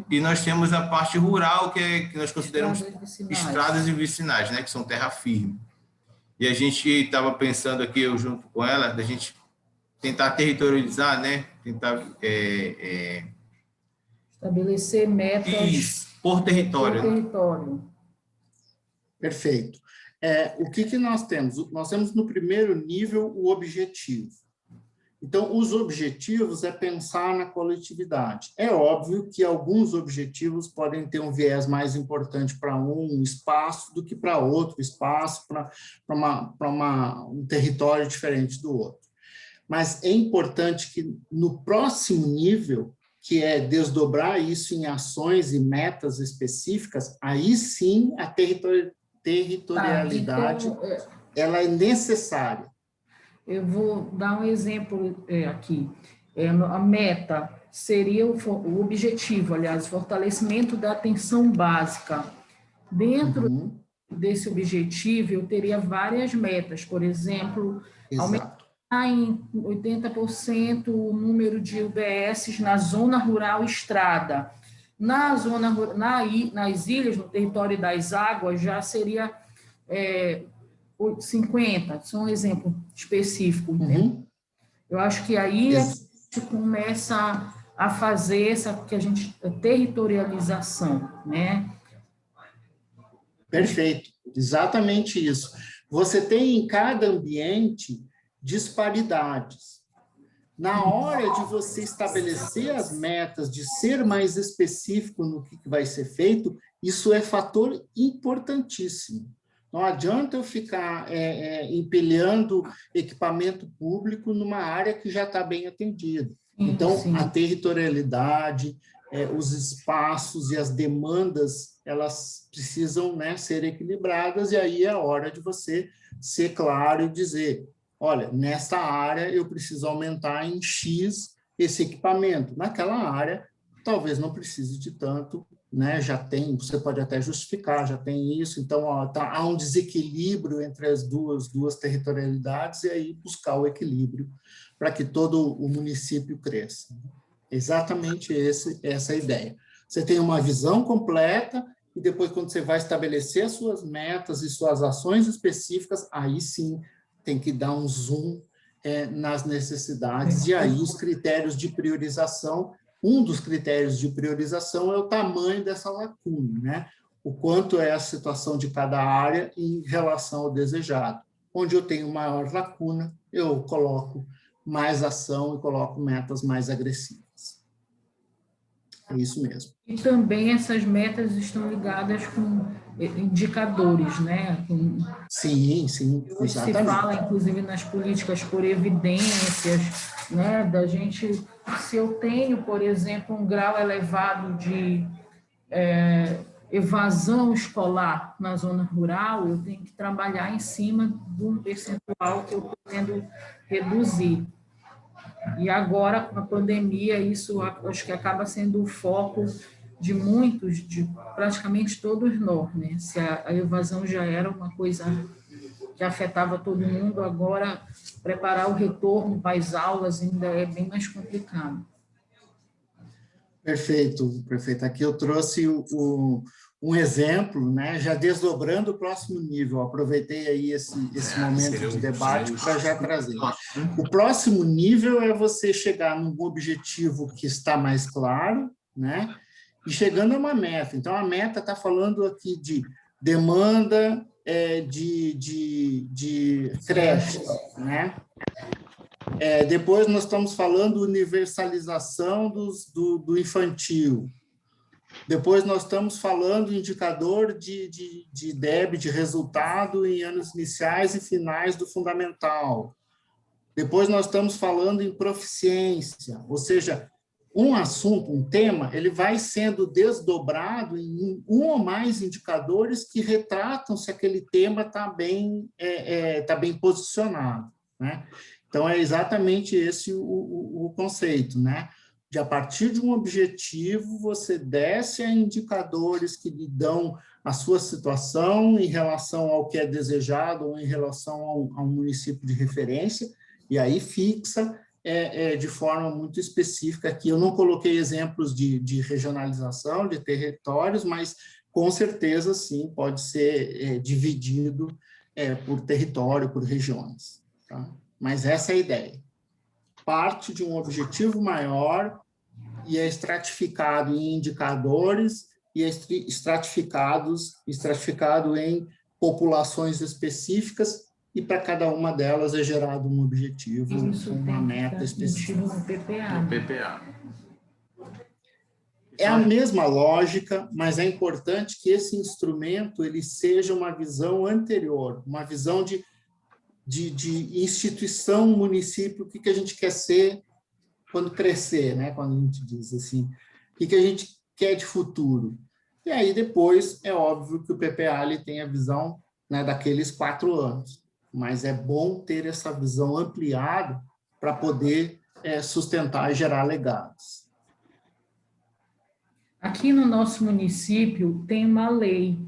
e nós temos a parte rural, que nós consideramos estradas e vicinais, né? Que são terra firme. E a gente estava pensando aqui, eu junto com ela, da gente tentar territorializar, né? Tentar estabelecer metas por território. Por território. Perfeito. O que nós temos? Nós temos no primeiro nível o objetivo. Então, os objetivos é pensar na coletividade. É óbvio que alguns objetivos podem ter um viés mais importante para um espaço do que para outro espaço, para um território diferente do outro. Mas é importante que no próximo nível, que é desdobrar isso em ações e metas específicas, aí sim a territorialidade ela é necessária. Eu vou dar um exemplo aqui. A meta seria o objetivo, aliás, fortalecimento da atenção básica. Dentro desse objetivo, eu teria várias metas, por exemplo, aumentar em 80% o número de UBSs na zona rural e estrada. Nas ilhas, no território das águas, já seria 50, só um exemplo específico. Eu acho que aí a gente começa a fazer a territorialização, né? Perfeito, exatamente isso. Você tem em cada ambiente disparidades. Na hora de você estabelecer as metas, de ser mais específico no que vai ser feito, isso é fator importantíssimo. Não adianta eu ficar empilhando equipamento público numa área que já está bem atendida. Então, a territorialidade, os espaços e as demandas, elas precisam, né, ser equilibradas, e aí é a hora de você ser claro e dizer, olha, nessa área eu preciso aumentar em X esse equipamento. Naquela área, talvez não precise de tanto, né? Já tem, você pode até justificar, já tem isso, então há um desequilíbrio entre as duas territorialidades, e aí buscar o equilíbrio para que todo o município cresça. Exatamente essa é a ideia. Você tem uma visão completa, e depois, quando você vai estabelecer as suas metas e suas ações específicas, aí sim tem que dar um zoom nas necessidades, e aí os critérios de priorização. Um dos critérios de priorização é o tamanho dessa lacuna, né? O quanto é a situação de cada área em relação ao desejado. Onde eu tenho maior lacuna, eu coloco mais ação e coloco metas mais agressivas. É isso mesmo. E também essas metas estão ligadas com indicadores, né? Sim, hoje exatamente. se fala, inclusive, nas políticas por evidências, né? Da gente, se eu tenho, por exemplo, um grau elevado de evasão escolar na zona rural, eu tenho que trabalhar em cima de um percentual que eu pretendo reduzir. E agora, com a pandemia, isso acho que acaba sendo o foco de muitos, de praticamente todos nós, né? Se a evasão já era uma coisa que afetava todo mundo, agora preparar o retorno para as aulas ainda é bem mais complicado. Perfeito. Aqui eu trouxe um exemplo, né? Já desdobrando o próximo nível. Aproveitei aí esse momento de debate para já trazer. O próximo nível é você chegar num objetivo que está mais claro, né? E chegando a uma meta. Então, a meta está falando aqui de demanda de creche, né? Depois nós estamos falando universalização do infantil. Depois nós estamos falando indicador de DEB, de resultado em anos iniciais e finais do fundamental. Depois nós estamos falando em proficiência, ou seja, um assunto, um tema, ele vai sendo desdobrado em um ou mais indicadores que retratam se aquele tema está bem, tá bem posicionado, né? Então, é exatamente esse o conceito, né? De, a partir de um objetivo, você desce a indicadores que lhe dão a sua situação em relação ao que é desejado ou em relação ao município de referência, e aí fixa de forma muito específica. Aqui eu não coloquei exemplos de regionalização, de territórios, mas com certeza, sim, pode ser dividido por território, por regiões, tá? Mas essa é a ideia. Parte de um objetivo maior e é estratificado em indicadores e é estratificado em populações específicas, e para cada uma delas é gerado um objetivo, uma meta específica. No PPA. No PPA. É a mesma lógica, mas é importante que esse instrumento ele seja uma visão anterior, uma visão de instituição, município, o que a gente quer ser quando crescer, né? Quando a gente diz assim, o que a gente quer de futuro. E aí, depois, é óbvio que o PPA ele tem a visão, né, daqueles 4 anos, mas é bom ter essa visão ampliada para poder sustentar e gerar legados. Aqui no nosso município tem uma lei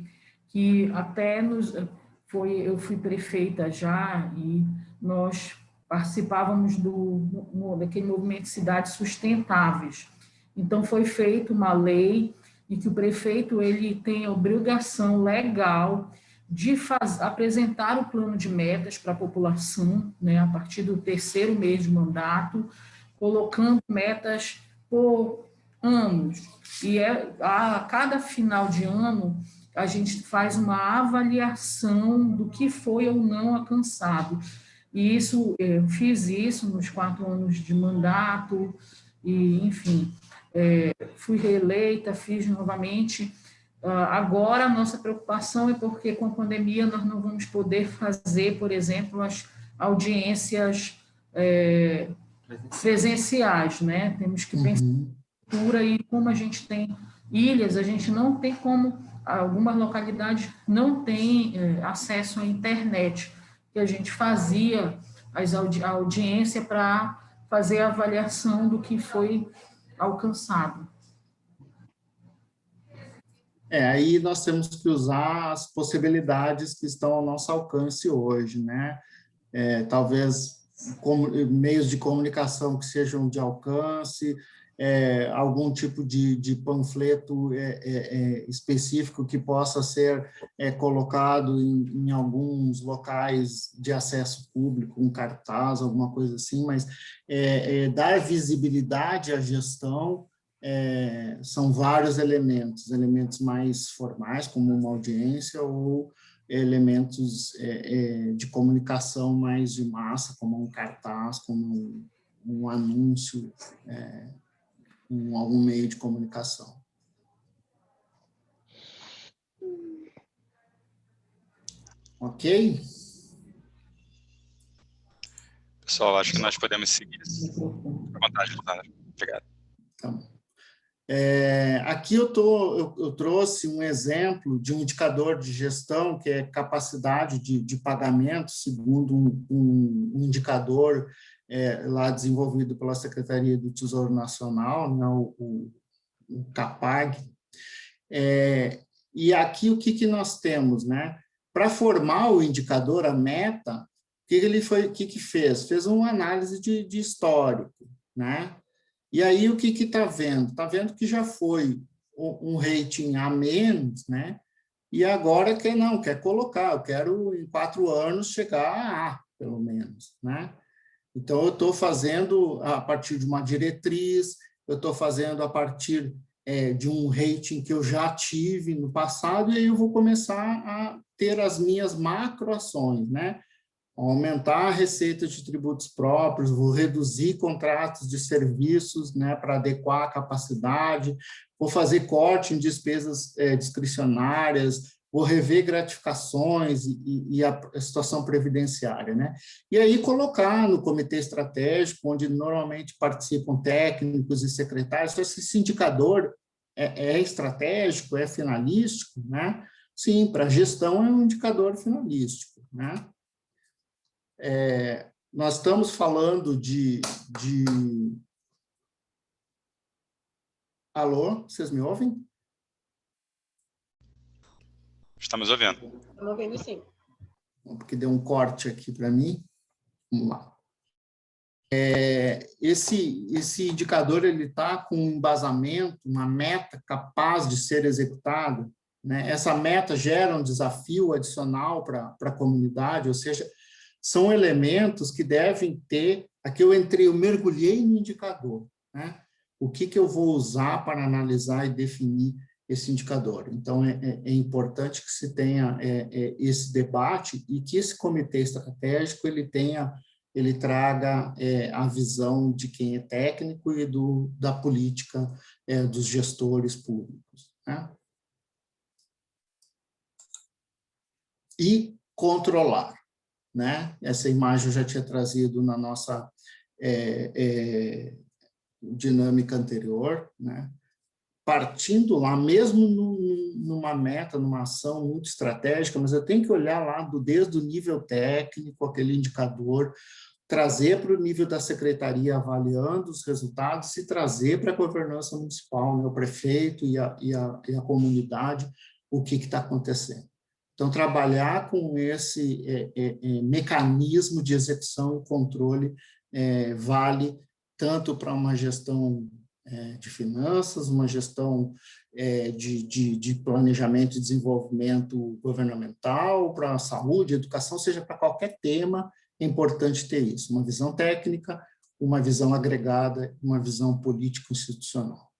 que até eu fui prefeita já e nós participávamos daquele movimento de cidades sustentáveis. Então, foi feita uma lei e que o prefeito ele tem a obrigação legal de apresentar o plano de metas para a população, né, a partir do 3º mês de mandato, colocando metas por anos. E a cada final de ano, a gente faz uma avaliação do que foi ou não alcançado. E eu fiz isso nos 4 anos de mandato, e, enfim, fui reeleita, fiz novamente. Agora, a nossa preocupação é porque, com a pandemia, nós não vamos poder fazer, por exemplo, as audiências presenciais, né? Temos que pensar em cultura, e como a gente tem ilhas, a gente não tem como, algumas localidades não têm acesso à internet, que a gente fazia a audiência para fazer a avaliação do que foi alcançado. Aí nós temos que usar as possibilidades que estão ao nosso alcance hoje, né? Talvez meios de comunicação que sejam de alcance, algum tipo de panfleto específico que possa ser colocado em alguns locais de acesso público, um cartaz, alguma coisa assim, mas dar visibilidade à gestão. São vários elementos mais formais, como uma audiência, ou elementos de comunicação mais de massa, como um cartaz, como um anúncio, algum meio de comunicação. Ok? Pessoal, acho que nós podemos seguir. À vontade, Leonardo. Obrigado. Tá bom. Aqui eu trouxe um exemplo de um indicador de gestão, que é capacidade de pagamento, segundo um indicador lá desenvolvido pela Secretaria do Tesouro Nacional, né, o CAPAG. E aqui o que nós temos, né? Para formar o indicador, a meta, o que fez? Fez uma análise de histórico, né? E aí, o que está vendo? Está vendo que já foi um rating A-, né? E agora quer colocar, eu quero, em 4 anos, chegar a A, pelo menos, né? Então, eu estou fazendo a partir de uma diretriz, eu estou fazendo a partir de um rating que eu já tive no passado, e aí eu vou começar a ter as minhas macroações, né? Aumentar a receita de tributos próprios, vou reduzir contratos de serviços, né, para adequar a capacidade, vou fazer corte em despesas discricionárias, vou rever gratificações e a situação previdenciária, né? E aí colocar no comitê estratégico, onde normalmente participam técnicos e secretários, esse indicador é estratégico, é finalístico, né? Sim, para a gestão é um indicador finalístico, né? Nós estamos falando de... Alô, vocês me ouvem? Estamos ouvindo. Estamos ouvindo, sim. Porque deu um corte aqui para mim. Vamos lá. Esse indicador ele está com um embasamento, uma meta capaz de ser executada, né? Essa meta gera um desafio adicional para a comunidade, ou seja, são elementos que devem ter... Aqui eu mergulhei no indicador, né? O que eu vou usar para analisar e definir esse indicador? Então, é importante que se tenha esse debate e que esse comitê estratégico ele traga a visão de quem é técnico e da política dos gestores públicos, né? E controlar, né? Essa imagem eu já tinha trazido na nossa dinâmica anterior, né? Partindo lá, mesmo numa meta, numa ação muito estratégica, mas eu tenho que olhar lá desde o nível técnico, aquele indicador, trazer para o nível da secretaria avaliando os resultados e trazer para a governança municipal, né, o prefeito e a comunidade, o que está acontecendo. Então, trabalhar com esse mecanismo de execução e controle vale tanto para uma gestão de finanças, uma gestão de planejamento e desenvolvimento governamental, para a saúde, educação, seja para qualquer tema, é importante ter isso, uma visão técnica, uma visão agregada, uma visão político-institucional.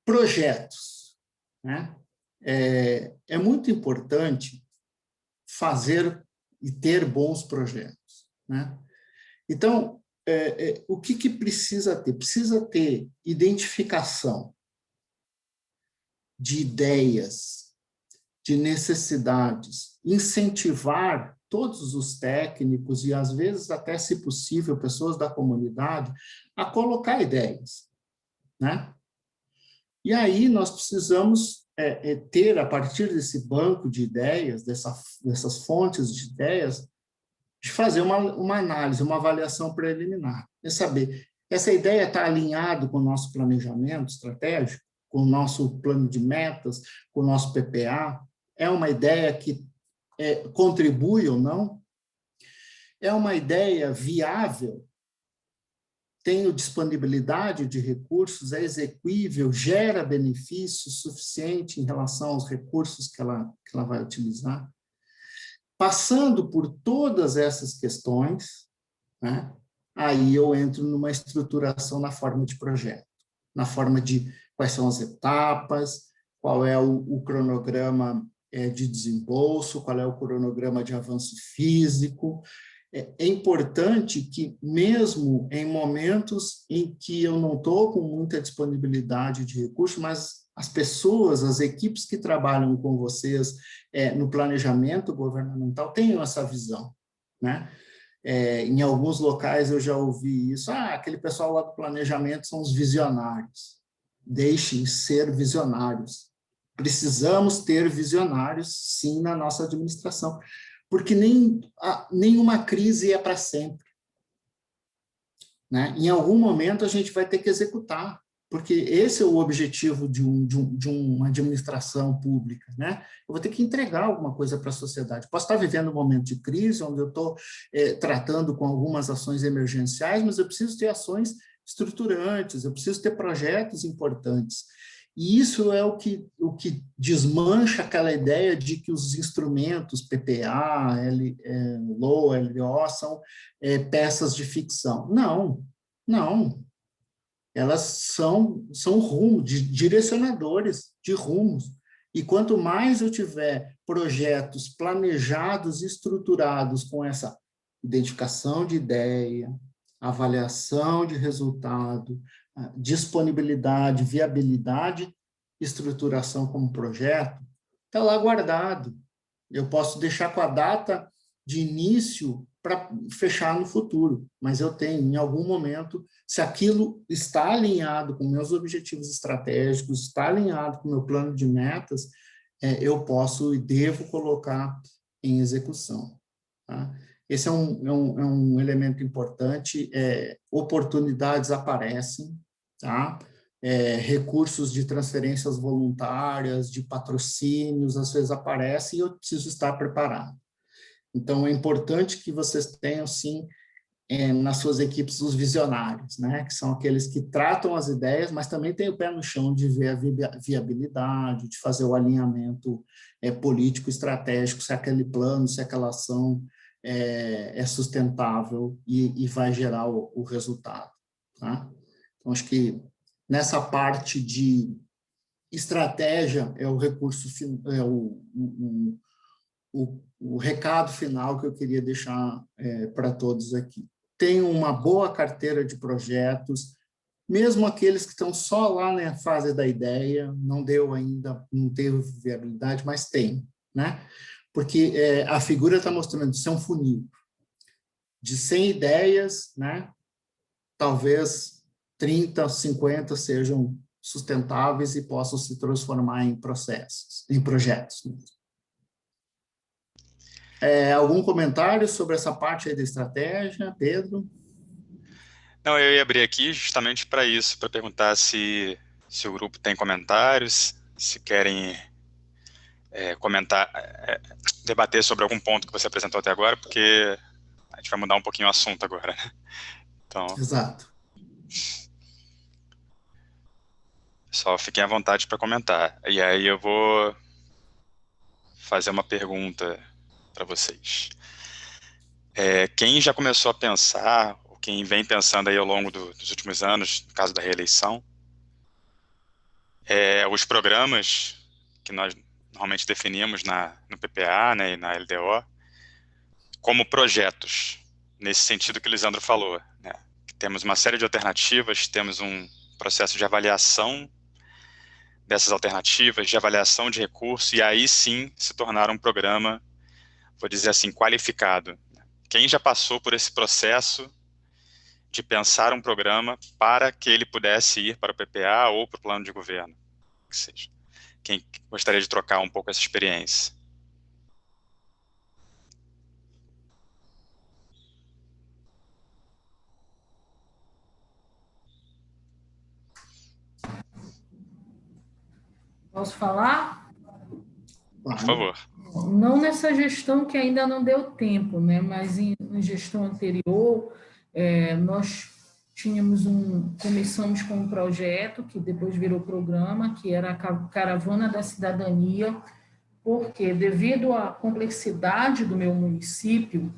Projetos, né? É muito importante fazer e ter bons projetos, né? Então, o que precisa ter? Precisa ter identificação de ideias, de necessidades, incentivar todos os técnicos e, às vezes, até, se possível, pessoas da comunidade, a colocar ideias, né? E aí nós precisamos ter, a partir desse banco de ideias, dessas fontes de ideias, de fazer uma análise, uma avaliação preliminar. É saber, essa ideia está alinhada com o nosso planejamento estratégico, com o nosso plano de metas, com o nosso PPA? É uma ideia que contribui ou não? É uma ideia viável? Tenho disponibilidade de recursos? É execuível? Gera benefício suficiente em relação aos recursos que ela vai utilizar? Passando por todas essas questões, né, aí eu entro numa estruturação na forma de projeto, na forma de quais são as etapas, qual é o cronograma de desembolso, qual é o cronograma de avanço físico. É importante que, mesmo em momentos em que eu não estou com muita disponibilidade de recursos, mas as pessoas, as equipes que trabalham com vocês no planejamento governamental tenham essa visão, né? Em alguns locais eu já ouvi isso, aquele pessoal lá do planejamento são os visionários. Deixem ser visionários. Precisamos ter visionários, sim, na nossa administração, porque nenhuma crise é para sempre, né? Em algum momento a gente vai ter que executar, porque esse é o objetivo de uma administração pública, né? Eu vou ter que entregar alguma coisa para a sociedade. Posso estar vivendo um momento de crise, onde eu estou tratando com algumas ações emergenciais, mas eu preciso ter ações estruturantes, eu preciso ter projetos importantes. E isso é o que desmancha aquela ideia de que os instrumentos PPA, LO, LO são peças de ficção. Não. Elas são direcionadores de rumos. E quanto mais eu tiver projetos planejados e estruturados com essa identificação de ideia, avaliação de resultado, disponibilidade, viabilidade, estruturação como projeto, está lá guardado. Eu posso deixar com a data de início para fechar no futuro, mas eu tenho, em algum momento, se aquilo está alinhado com meus objetivos estratégicos, está alinhado com o meu plano de metas, eu posso e devo colocar em execução. Tá? Esse é um elemento importante. Oportunidades aparecem, tá? Recursos de transferências voluntárias, de patrocínios, às vezes aparecem e eu preciso estar preparado. Então, é importante que vocês tenham, sim, nas suas equipes, os visionários, né? Que são aqueles que tratam as ideias, mas também têm o pé no chão de ver a viabilidade, de fazer o alinhamento político, estratégico, se aquele plano, se aquela ação é sustentável e vai gerar o resultado. Tá? Então, acho que nessa parte de estratégia é o recurso, o recado final que eu queria deixar para todos aqui. Tenham uma boa carteira de projetos, mesmo aqueles que estão só lá na fase da ideia, não deu ainda, não teve viabilidade, mas tem, né? Porque a figura está mostrando isso é um funil de 100 ideias, né? Talvez 30, 50 sejam sustentáveis e possam se transformar em processos, em projetos. Algum comentário sobre essa parte aí da estratégia, Pedro? Não, eu ia abrir aqui justamente para isso, para perguntar se o grupo tem comentários, se querem comentar, debater sobre algum ponto que você apresentou até agora, porque a gente vai mudar um pouquinho o assunto agora, né? Então, exato. Só fiquem à vontade para comentar. E aí eu vou fazer uma pergunta para vocês. Quem já começou a pensar, ou quem vem pensando aí ao longo dos últimos anos, no caso da reeleição, os programas que nós normalmente definimos no PPA, né, e na LDO, como projetos, nesse sentido que o Lisandro falou, né? Temos uma série de alternativas, temos um processo de avaliação dessas alternativas, de avaliação de recursos, e aí sim se tornar um programa, vou dizer assim, qualificado. Quem já passou por esse processo de pensar um programa para que ele pudesse ir para o PPA ou para o plano de governo? Que seja. Quem gostaria de trocar um pouco essa experiência? Posso falar? Por favor. Não nessa gestão que ainda não deu tempo, né? Mas em gestão anterior, nós começamos com um projeto que depois virou programa, que era a Caravana da Cidadania, porque devido à complexidade do meu município,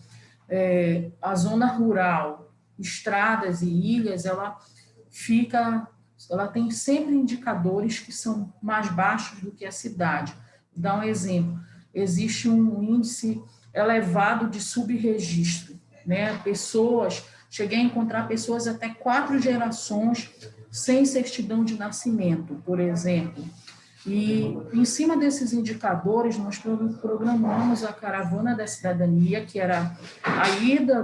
a zona rural, estradas e ilhas, ela tem sempre indicadores que são mais baixos do que a cidade. Vou dar um exemplo. Existe um índice elevado de subregistro, né? Cheguei a encontrar pessoas até 4 gerações sem certidão de nascimento, por exemplo. E, em cima desses indicadores, nós programamos a Caravana da Cidadania, que era a ida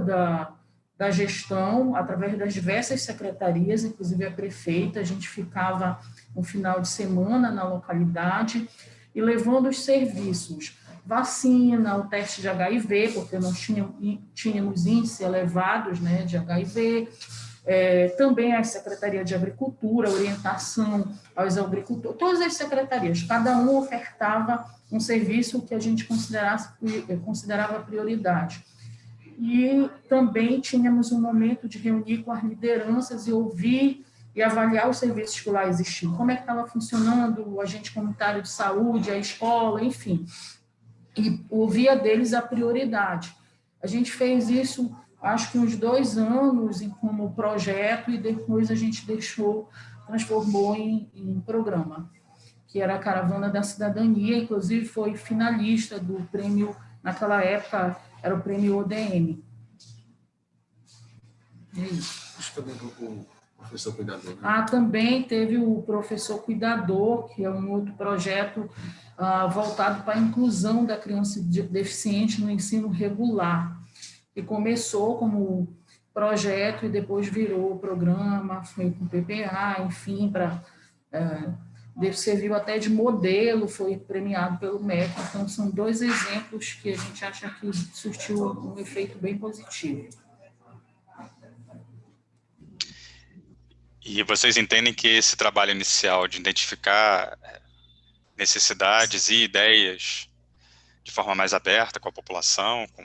da gestão, através das diversas secretarias, inclusive a prefeita, a gente ficava um final de semana na localidade, e levando os serviços, vacina, o teste de HIV, porque nós tínhamos índices elevados, né, de HIV, também a Secretaria de Agricultura, orientação aos agricultores, todas as secretarias, cada um ofertava um serviço que a gente considerava prioridade. E também tínhamos um momento de reunir com as lideranças e ouvir e avaliar os serviços que lá existiam, como é que estava funcionando o agente comunitário de saúde, a escola, enfim, e ouvia deles a prioridade. A gente fez isso, acho que uns 2 anos como projeto, e depois a gente transformou em programa, que era a Caravana da Cidadania, inclusive foi finalista do prêmio, naquela época era o prêmio ODM. É isso. Acho que o professor cuidador. Né? Também teve o professor cuidador, que é um outro projeto voltado para a inclusão da criança deficiente no ensino regular, que começou como projeto e depois virou programa, foi com PPA, enfim, serviu até de modelo, foi premiado pelo MEC. Então, são 2 exemplos que a gente acha que surtiu um efeito bem positivo. E vocês entendem que esse trabalho inicial de identificar necessidades e ideias de forma mais aberta com a população, com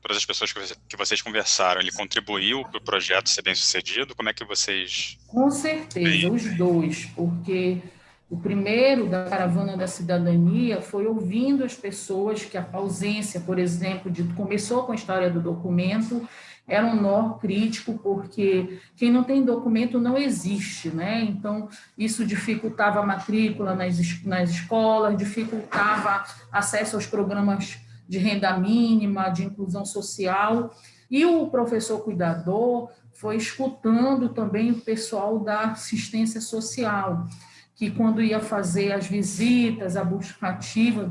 todas as pessoas que vocês conversaram, ele contribuiu para o projeto ser bem sucedido? Como é que vocês... Com certeza, os 2, porque o primeiro, da Caravana da Cidadania, foi ouvindo as pessoas que a ausência, por exemplo, começou com a história do documento, era um nó crítico, porque quem não tem documento não existe, né? Então, isso dificultava a matrícula nas escolas, dificultava acesso aos programas de renda mínima, de inclusão social, e o professor cuidador foi escutando também o pessoal da assistência social, que quando ia fazer as visitas, a busca ativa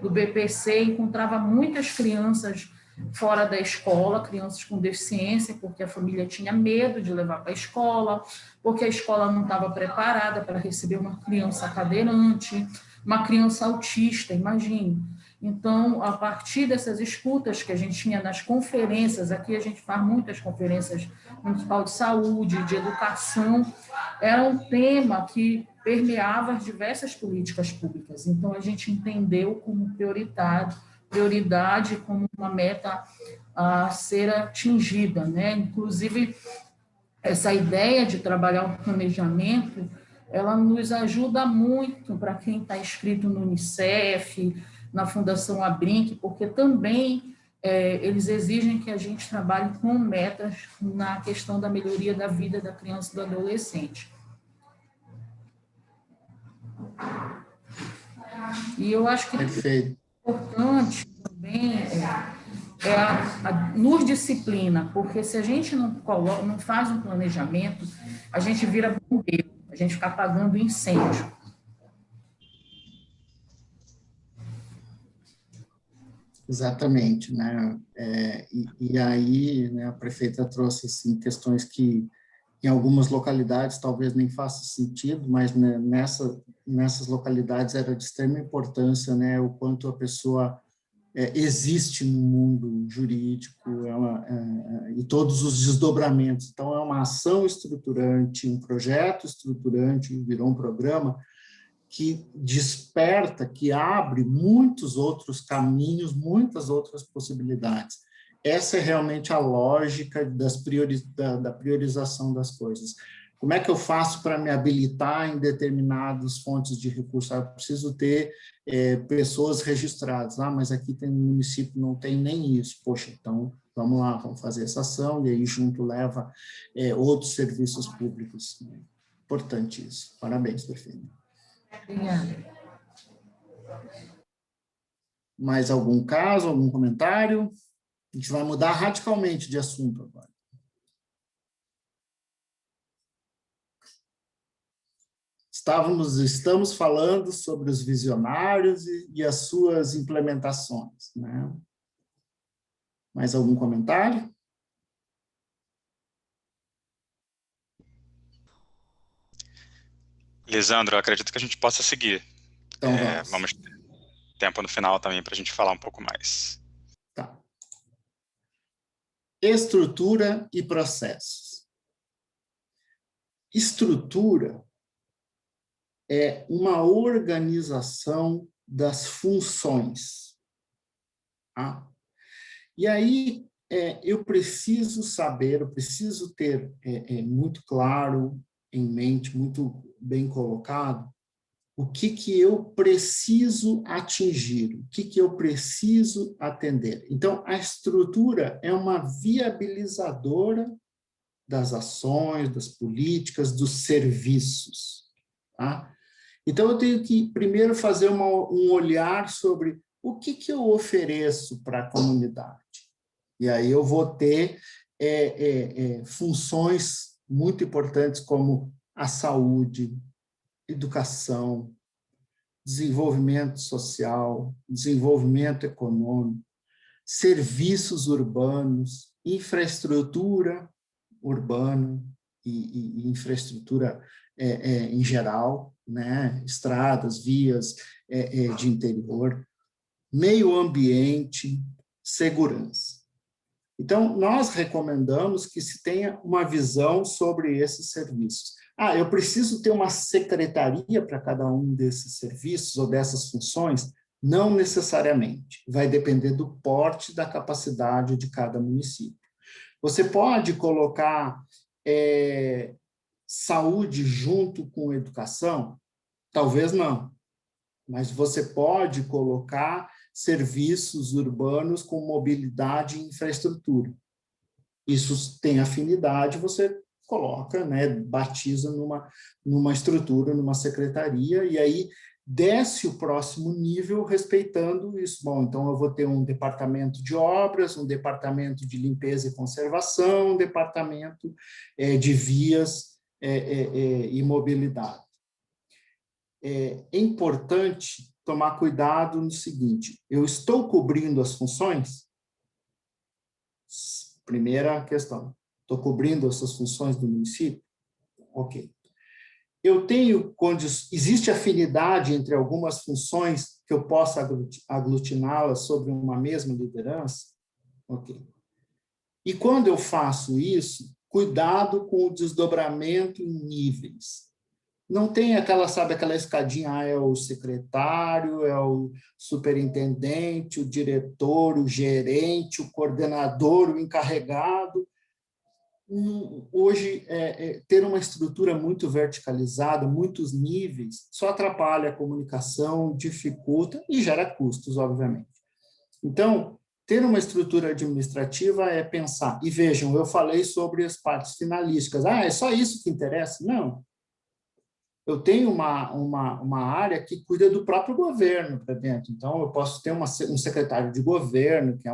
do BPC, encontrava muitas crianças fora da escola, crianças com deficiência, porque a família tinha medo de levar para a escola, porque a escola não estava preparada para receber uma criança cadeirante, uma criança autista, imagine. Então, a partir dessas escutas que a gente tinha nas conferências, aqui a gente faz muitas conferências municipal de saúde, de educação, era um tema que permeava as diversas políticas públicas. Então, a gente entendeu como prioridade, como uma meta a ser atingida, né? Inclusive, essa ideia de trabalhar o planejamento, ela nos ajuda muito para quem está inscrito no Unicef, na Fundação Abrinq, porque também eles exigem que a gente trabalhe com metas na questão da melhoria da vida da criança e do adolescente. E eu acho que é importante também nos disciplina, porque se a gente não faz um planejamento, a gente vira bombeiro, a gente fica apagando incêndio. Exatamente, né? E aí, né, a prefeita trouxe assim, questões que em algumas localidades talvez nem faça sentido, mas né, nessas localidades era de extrema importância, né, o quanto a pessoa existe no mundo jurídico, e todos os desdobramentos. Então, é uma ação estruturante, um projeto estruturante, virou um programa que desperta, que abre muitos outros caminhos, muitas outras possibilidades. Essa é realmente a lógica da priorização das coisas. Como é que eu faço para me habilitar em determinadas fontes de recursos? Eu preciso ter pessoas registradas. Mas aqui no município não tem nem isso. Poxa, então vamos lá, vamos fazer essa ação, e aí junto leva outros serviços públicos. Importante isso. Parabéns, prefeito. Obrigada. Mais algum caso, algum comentário? A gente vai mudar radicalmente de assunto agora. Estamos falando sobre os visionários e as suas implementações, né? Mais algum comentário? Lisandro, eu acredito que a gente possa seguir. Então vamos ter tempo no final também para a gente falar um pouco mais. Tá. Estrutura e processos. Estrutura é uma organização das funções. Tá? E aí, eu preciso saber, eu preciso ter muito claro em mente, muito bem colocado, o que eu preciso atingir, o que eu preciso atender. Então, a estrutura é uma viabilizadora das ações, das políticas, dos serviços. Tá? Então, eu tenho que primeiro fazer um olhar sobre o que eu ofereço para a comunidade. E aí eu vou ter funções muito importantes como a saúde, educação, desenvolvimento social, desenvolvimento econômico, serviços urbanos, infraestrutura urbana e infraestrutura em geral, né? Estradas, vias de interior, meio ambiente, segurança. Então, nós recomendamos que se tenha uma visão sobre esses serviços. Eu preciso ter uma secretaria para cada um desses serviços ou dessas funções? Não necessariamente. Vai depender do porte, da capacidade de cada município. Você pode colocar saúde junto com educação? Talvez não. Mas você pode colocar serviços urbanos com mobilidade e infraestrutura. Isso tem afinidade, você coloca, né, batiza numa estrutura, numa secretaria, e aí desce o próximo nível respeitando isso. Bom, então eu vou ter um departamento de obras, um departamento de limpeza e conservação, um departamento de vias e mobilidade. É importante tomar cuidado no seguinte: eu estou cobrindo as funções? Primeira questão, estou cobrindo essas funções do município? Ok. Eu tenho existe afinidade entre algumas funções que eu possa aglutiná-las sobre uma mesma liderança? Ok. E quando eu faço isso, cuidado com o desdobramento em níveis. Não tem aquela escadinha, é o secretário, é o superintendente, o diretor, o gerente, o coordenador, o encarregado. Hoje, ter uma estrutura muito verticalizada, muitos níveis, só atrapalha a comunicação, dificulta e gera custos, obviamente. Então, ter uma estrutura administrativa é pensar, e vejam, eu falei sobre as partes finalísticas, é só isso que interessa? Não. Eu tenho uma área que cuida do próprio governo para dentro. Então, eu posso ter um secretário de governo, que é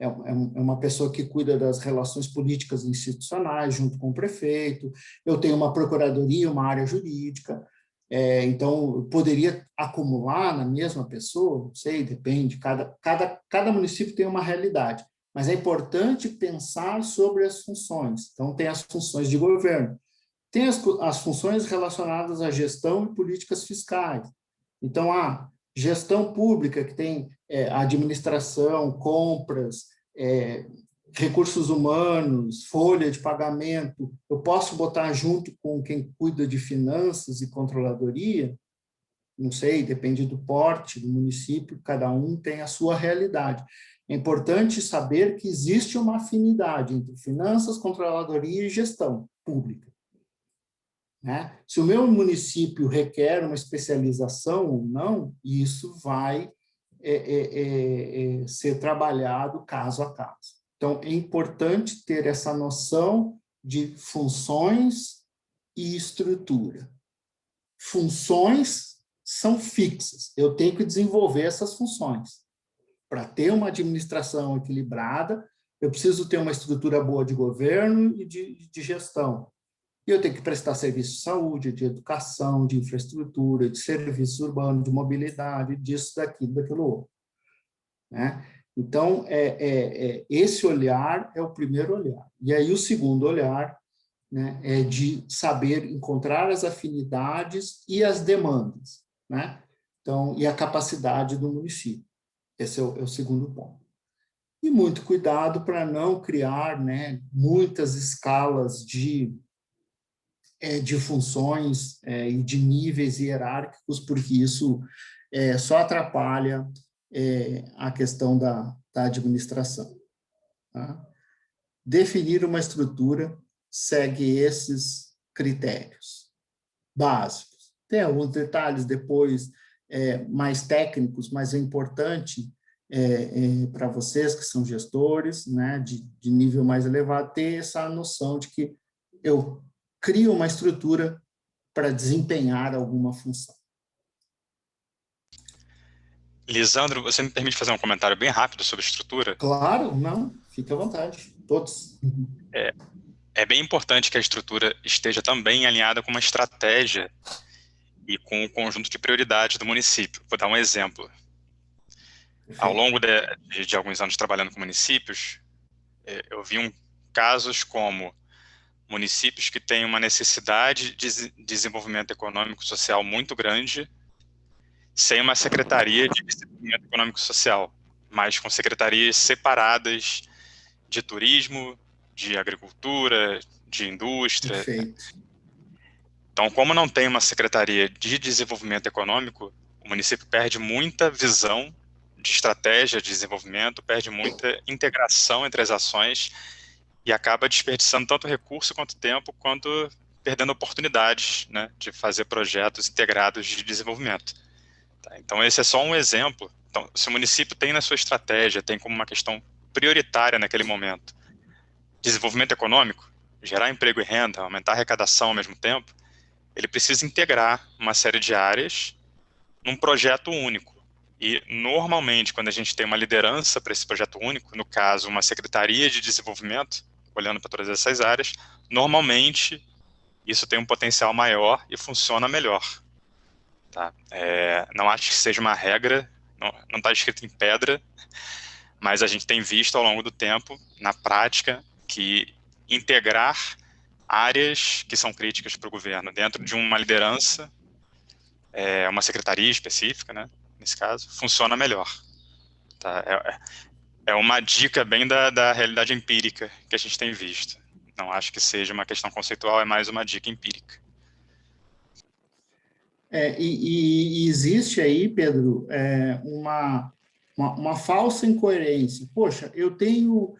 uma pessoa que cuida das relações políticas e institucionais, junto com o prefeito. Eu tenho uma procuradoria, uma área jurídica. Então, eu poderia acumular na mesma pessoa, não sei, depende. Cada município tem uma realidade. Mas é importante pensar sobre as funções. Então, tem as funções de governo. Tem as funções relacionadas à gestão e políticas fiscais. Então, a gestão pública, que tem administração, compras, recursos humanos, folha de pagamento, eu posso botar junto com quem cuida de finanças e controladoria? Não sei, depende do porte do município, cada um tem a sua realidade. É importante saber que existe uma afinidade entre finanças, controladoria e gestão pública. Né? Se o meu município requer uma especialização ou não, isso vai ser trabalhado caso a caso. Então, é importante ter essa noção de funções e estrutura. Funções são fixas, eu tenho que desenvolver essas funções. Para ter uma administração equilibrada, eu preciso ter uma estrutura boa de governo e de gestão. E eu tenho que prestar serviço de saúde, de educação, de infraestrutura, de serviços urbanos, de mobilidade, disso, daquilo outro. Né? Então, esse olhar é o primeiro olhar. E aí, o segundo olhar, né, é de saber encontrar as afinidades e as demandas, né? Então, e a capacidade do município. Esse é o segundo ponto. E muito cuidado para não criar, né, muitas escalas de funções e de níveis hierárquicos, porque isso só atrapalha a questão da administração. Tá? Definir uma estrutura segue esses critérios básicos. Tem alguns detalhes depois mais técnicos, mas é importante para vocês que são gestores, né, de nível mais elevado, ter essa noção de que eu crio uma estrutura para desempenhar alguma função. Lisandro, você me permite fazer um comentário bem rápido sobre estrutura? Claro, não, fique à vontade, todos. é bem importante que a estrutura esteja também alinhada com uma estratégia e com o conjunto de prioridades do município. Vou dar um exemplo. Ao longo de alguns anos trabalhando com municípios, eu vi casos como municípios que têm uma necessidade de desenvolvimento econômico e social muito grande, sem uma secretaria de desenvolvimento econômico e social, mas com secretarias separadas de turismo, de agricultura, de indústria. Perfeito. Então, como não tem uma secretaria de desenvolvimento econômico, o município perde muita visão de estratégia de desenvolvimento, perde muita integração entre as ações e acaba desperdiçando tanto recurso quanto tempo, quanto perdendo oportunidades, né, de fazer projetos integrados de desenvolvimento. Tá? Então, esse é só um exemplo. Então, se o município tem na sua estratégia, tem como uma questão prioritária naquele momento, desenvolvimento econômico, gerar emprego e renda, aumentar a arrecadação ao mesmo tempo, ele precisa integrar uma série de áreas num projeto único. E, normalmente, quando a gente tem uma liderança para esse projeto único, no caso, uma secretaria de desenvolvimento, olhando para todas essas áreas, normalmente, isso tem um potencial maior e funciona melhor. Tá? Não acho que seja uma regra, não está escrito em pedra, mas a gente tem visto ao longo do tempo, na prática, que integrar áreas que são críticas para o governo dentro de uma liderança, uma secretaria específica, né, nesse caso, funciona melhor. Tá? É uma dica bem da realidade empírica que a gente tem visto. Não acho que seja uma questão conceitual, é mais uma dica empírica. E existe aí, Pedro, uma falsa incoerência. Poxa, eu tenho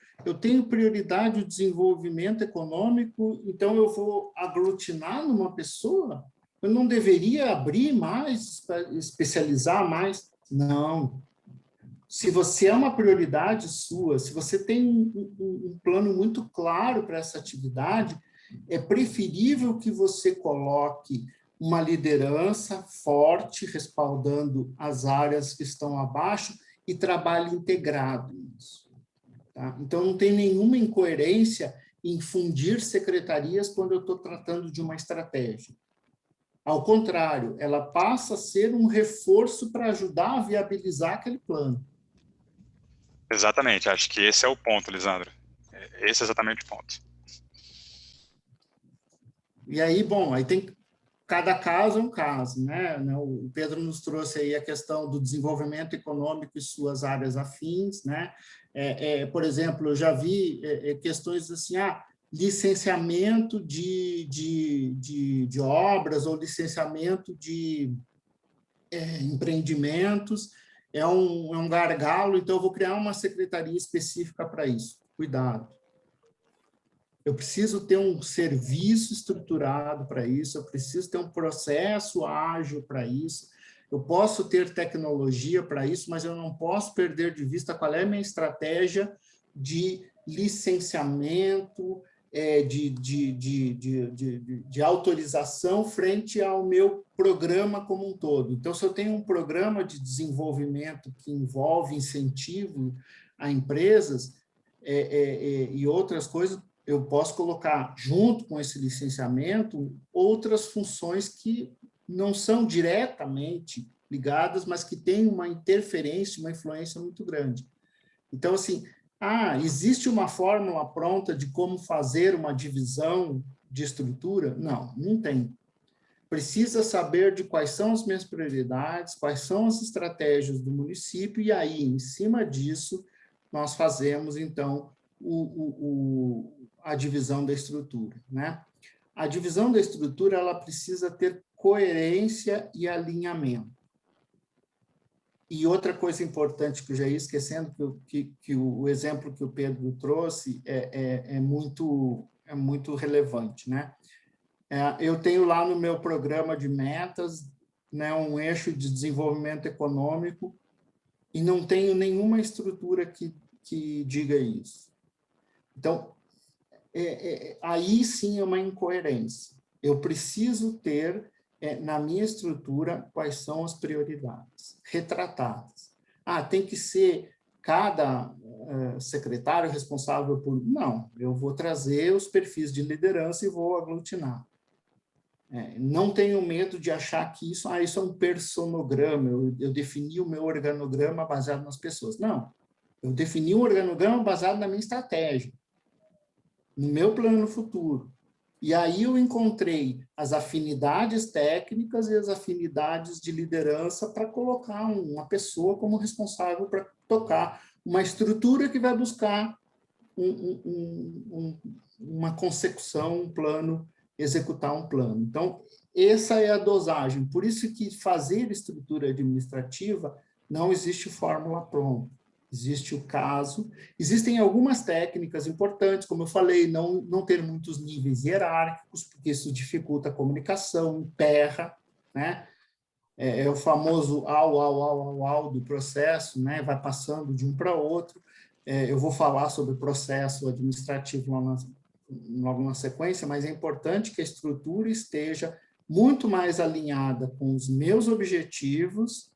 prioridade de desenvolvimento econômico, então eu vou aglutinar numa pessoa? Eu não deveria abrir mais, especializar mais? Não. Se você é uma prioridade sua, se você tem um plano muito claro para essa atividade, é preferível que você coloque uma liderança forte, respaldando as áreas que estão abaixo e trabalhe integrado nisso. Tá? Então, não tem nenhuma incoerência em fundir secretarias quando eu estou tratando de uma estratégia. Ao contrário, ela passa a ser um reforço para ajudar a viabilizar aquele plano. Exatamente, acho que esse é o ponto, Lisandro. Esse é exatamente o ponto. E aí, bom, aí tem cada caso é um caso, né? O Pedro nos trouxe aí a questão do desenvolvimento econômico e suas áreas afins, né? Por exemplo, eu já vi questões assim, licenciamento de obras ou licenciamento de empreendimentos, é um gargalo, então eu vou criar uma secretaria específica para isso. Cuidado. Eu preciso ter um serviço estruturado para isso, eu preciso ter um processo ágil para isso, eu posso ter tecnologia para isso, mas eu não posso perder de vista qual é a minha estratégia de licenciamento, de autorização frente ao meu programa como um todo. Então, se eu tenho um programa de desenvolvimento que envolve incentivo a empresas e outras coisas, eu posso colocar, junto com esse licenciamento, outras funções que não são diretamente ligadas, mas que têm uma interferência, uma influência muito grande. Então, assim, existe uma fórmula pronta de como fazer uma divisão de estrutura? Não, não tem. Precisa saber de quais são as minhas prioridades, quais são as estratégias do município, e aí, em cima disso, nós fazemos, então, a divisão da estrutura, né? A divisão da estrutura, ela precisa ter coerência e alinhamento. E outra coisa importante que eu já ia esquecendo, que o exemplo que o Pedro trouxe é muito relevante, né? Eu tenho lá no meu programa de metas, né, um eixo de desenvolvimento econômico e não tenho nenhuma estrutura que diga isso. Então, aí sim é uma incoerência. Eu preciso ter na minha estrutura quais são as prioridades retratadas. Tem que ser cada secretário responsável por... Não, eu vou trazer os perfis de liderança e vou aglutinar. Não tenho medo de achar que isso é um personograma, eu defini o meu organograma baseado nas pessoas. Não, eu defini um organograma baseado na minha estratégia, no meu plano futuro. E aí eu encontrei as afinidades técnicas e as afinidades de liderança para colocar uma pessoa como responsável para tocar uma estrutura que vai buscar uma consecução, um plano, executar um plano. Então, essa é a dosagem. Por isso que fazer estrutura administrativa não existe fórmula pronta. Existe o caso. Existem algumas técnicas importantes, como eu falei, não ter muitos níveis hierárquicos, porque isso dificulta a comunicação, emperra, né? É o famoso au do processo, né? Vai passando de um para outro. Eu vou falar sobre o processo administrativo logo na sequência, mas é importante que a estrutura esteja muito mais alinhada com os meus objetivos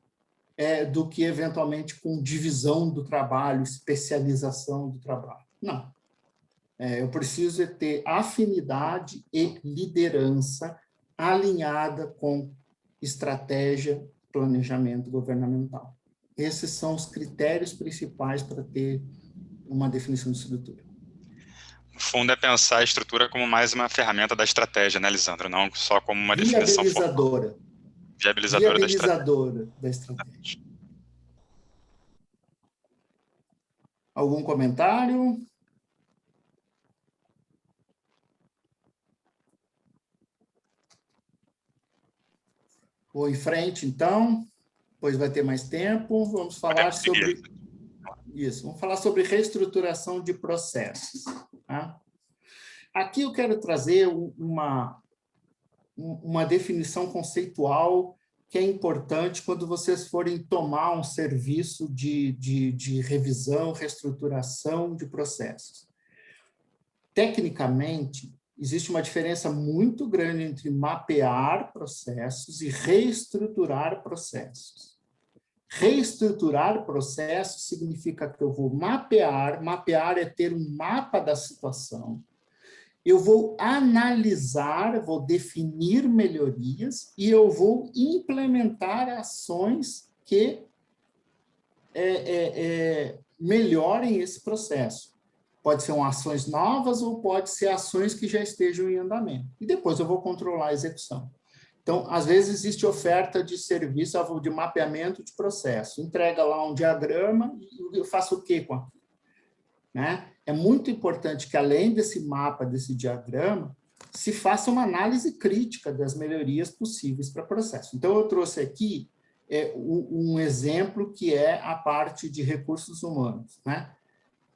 do que, eventualmente, com divisão do trabalho, especialização do trabalho. Não. Eu preciso ter afinidade e liderança alinhada com estratégia, planejamento governamental. Esses são os critérios principais para ter uma definição de estrutura. No fundo, é pensar a estrutura como mais uma ferramenta da estratégia, né, Lisandro? Não só como uma definição formal. Viabilizadora da estratégia. Algum comentário? Vou em frente, então, pois vai ter mais tempo. Vamos falar sobre isso. Vamos falar sobre reestruturação de processos. Tá? Aqui eu quero trazer uma definição conceitual que é importante quando vocês forem tomar um serviço de revisão, reestruturação de processos. Tecnicamente, existe uma diferença muito grande entre mapear processos e reestruturar processos. Reestruturar processos significa que eu vou mapear é ter um mapa da situação, eu vou analisar, vou definir melhorias e eu vou implementar ações que melhorem esse processo. Pode ser ações novas ou pode ser ações que já estejam em andamento. E depois eu vou controlar a execução. Então, às vezes existe oferta de serviço de mapeamento de processo. Entrega lá um diagrama e eu faço o quê com aquilo? Né? É muito importante que, além desse mapa, desse diagrama, se faça uma análise crítica das melhorias possíveis para o processo. Então, eu trouxe aqui um exemplo que é a parte de recursos humanos, né?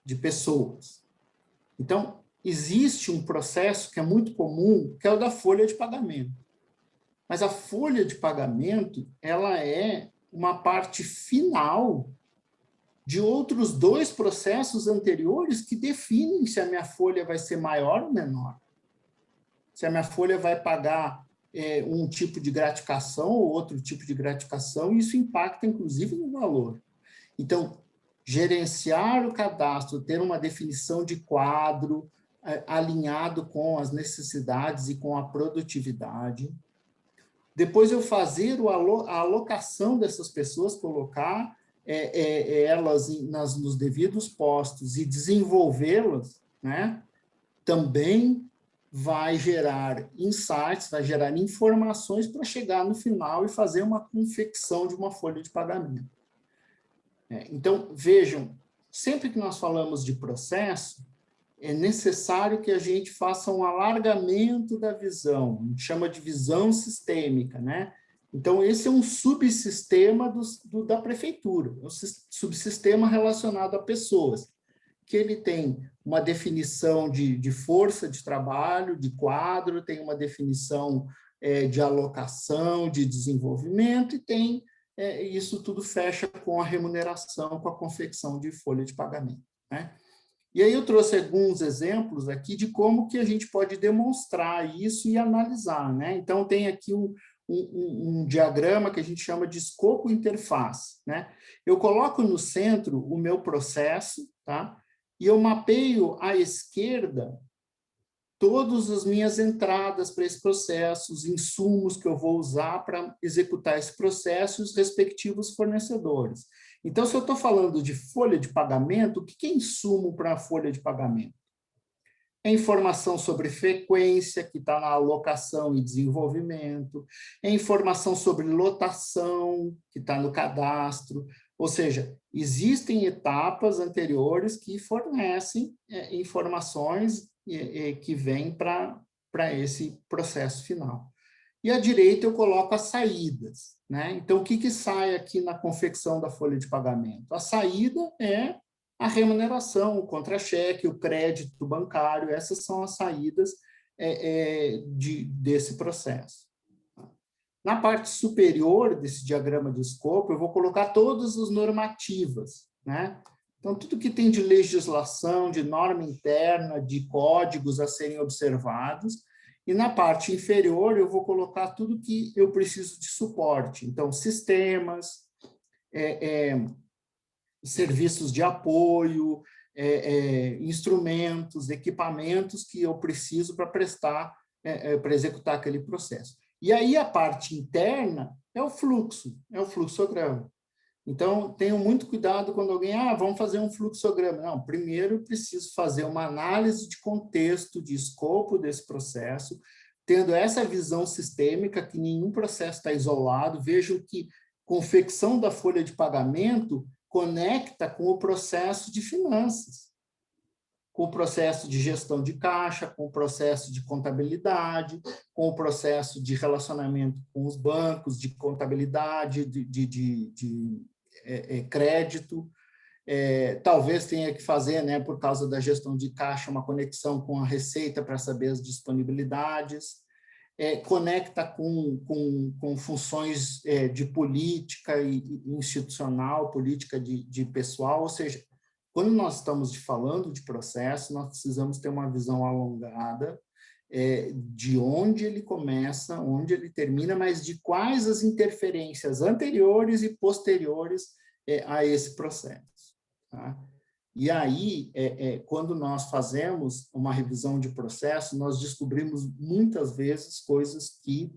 De pessoas. Então, existe um processo que é muito comum, que é o da folha de pagamento. Mas a folha de pagamento, ela é uma parte final de outros dois processos anteriores que definem se a minha folha vai ser maior ou menor. Se a minha folha vai pagar um tipo de gratificação ou outro tipo de gratificação, e isso impacta, inclusive, no valor. Então, gerenciar o cadastro, ter uma definição de quadro alinhado com as necessidades e com a produtividade. Depois, eu fazer a alocação dessas pessoas, colocar elas nos devidos postos e desenvolvê-las, né, também vai gerar insights, vai gerar informações para chegar no final e fazer uma confecção de uma folha de pagamento. Então, vejam, sempre que nós falamos de processo, é necessário que a gente faça um alargamento da visão, a gente chama de visão sistêmica, né? Então, esse é um subsistema da prefeitura, um subsistema relacionado a pessoas, que ele tem uma definição de força de trabalho, de quadro, tem uma definição de alocação, de desenvolvimento, e tem isso tudo fecha com a remuneração, com a confecção de folha de pagamento, né? E aí eu trouxe alguns exemplos aqui de como que a gente pode demonstrar isso e analisar, né? Então, tem aqui um diagrama que a gente chama de escopo interface, né? Eu coloco no centro o meu processo, tá? E eu mapeio à esquerda todas as minhas entradas para esse processo, os insumos que eu vou usar para executar esse processo e os respectivos fornecedores. Então, se eu estou falando de folha de pagamento, o que é insumo para a folha de pagamento? É informação sobre frequência, que está na alocação e desenvolvimento, é informação sobre lotação, que está no cadastro, ou seja, existem etapas anteriores que fornecem informações que vêm para esse processo final. E à direita eu coloco as saídas, né? Então, o que sai aqui na confecção da folha de pagamento? A saída é a remuneração, o contra-cheque, o crédito bancário, essas são as saídas desse processo. Na parte superior desse diagrama de escopo, eu vou colocar todas as normativas, né? Então, tudo que tem de legislação, de norma interna, de códigos a serem observados, e na parte inferior eu vou colocar tudo que eu preciso de suporte. Então, sistemas, serviços de apoio, instrumentos, equipamentos que eu preciso para prestar, para executar aquele processo. E aí a parte interna é o fluxograma. Então, tenham muito cuidado quando alguém, vamos fazer um fluxograma. Não, primeiro eu preciso fazer uma análise de contexto, de escopo desse processo, tendo essa visão sistêmica que nenhum processo está isolado. Vejam que confecção da folha de pagamento conecta com o processo de finanças, com o processo de gestão de caixa, com o processo de contabilidade, com o processo de relacionamento com os bancos, de contabilidade, de crédito. Talvez tenha que fazer, né, por causa da gestão de caixa, uma conexão com a Receita para saber as disponibilidades. Conecta com funções de política institucional, política de pessoal, ou seja, quando nós estamos falando de processo, nós precisamos ter uma visão alongada de onde ele começa, onde ele termina, mas de quais as interferências anteriores e posteriores a esse processo. Tá? E aí, quando nós fazemos uma revisão de processo, nós descobrimos muitas vezes coisas que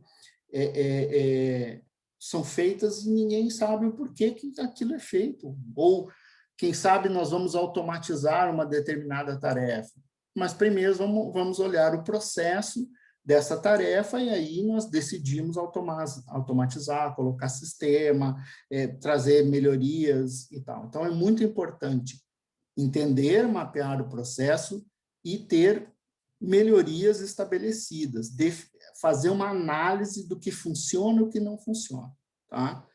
são feitas e ninguém sabe o porquê que aquilo é feito. Ou, quem sabe, nós vamos automatizar uma determinada tarefa. Mas primeiro vamos olhar o processo dessa tarefa e aí nós decidimos automatizar, colocar sistema, trazer melhorias e tal. Então, é muito importante entender, mapear o processo e ter melhorias estabelecidas, fazer uma análise do que funciona e o que não funciona. Tá?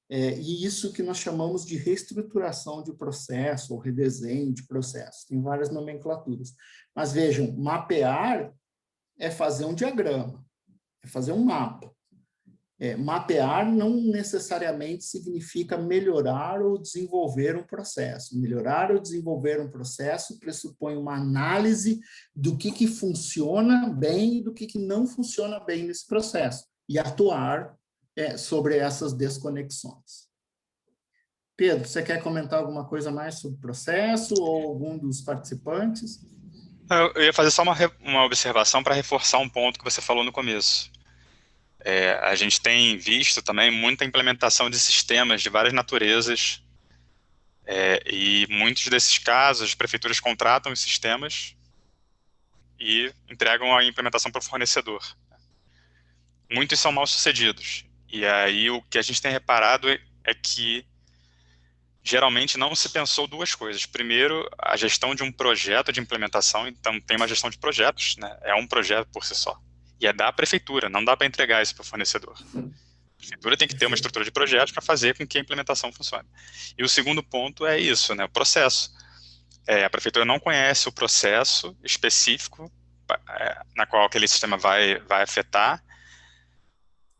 E isso que nós chamamos de reestruturação de processo ou redesenho de processo. Tem várias nomenclaturas. Mas vejam, mapear é fazer um diagrama, é fazer um mapa. Mapear não necessariamente significa melhorar ou desenvolver um processo. Melhorar ou desenvolver um processo pressupõe uma análise do que funciona bem e do que não funciona bem nesse processo, e atuar sobre essas desconexões. Pedro, você quer comentar alguma coisa mais sobre o processo ou algum dos participantes? Eu ia fazer só uma observação para reforçar um ponto que você falou no começo. A gente tem visto também muita implementação de sistemas de várias naturezas, e muitos desses casos, as prefeituras contratam os sistemas e entregam a implementação para o fornecedor. Muitos são mal sucedidos, e aí o que a gente tem reparado é que geralmente não se pensou duas coisas. Primeiro, a gestão de um projeto de implementação, então tem uma gestão de projetos, né? É um projeto por si só. E é da prefeitura, não dá para entregar isso para o fornecedor. A prefeitura tem que ter uma estrutura de projetos para fazer com que a implementação funcione. E o segundo ponto é isso, né, o processo. A prefeitura não conhece o processo específico na qual aquele sistema vai afetar,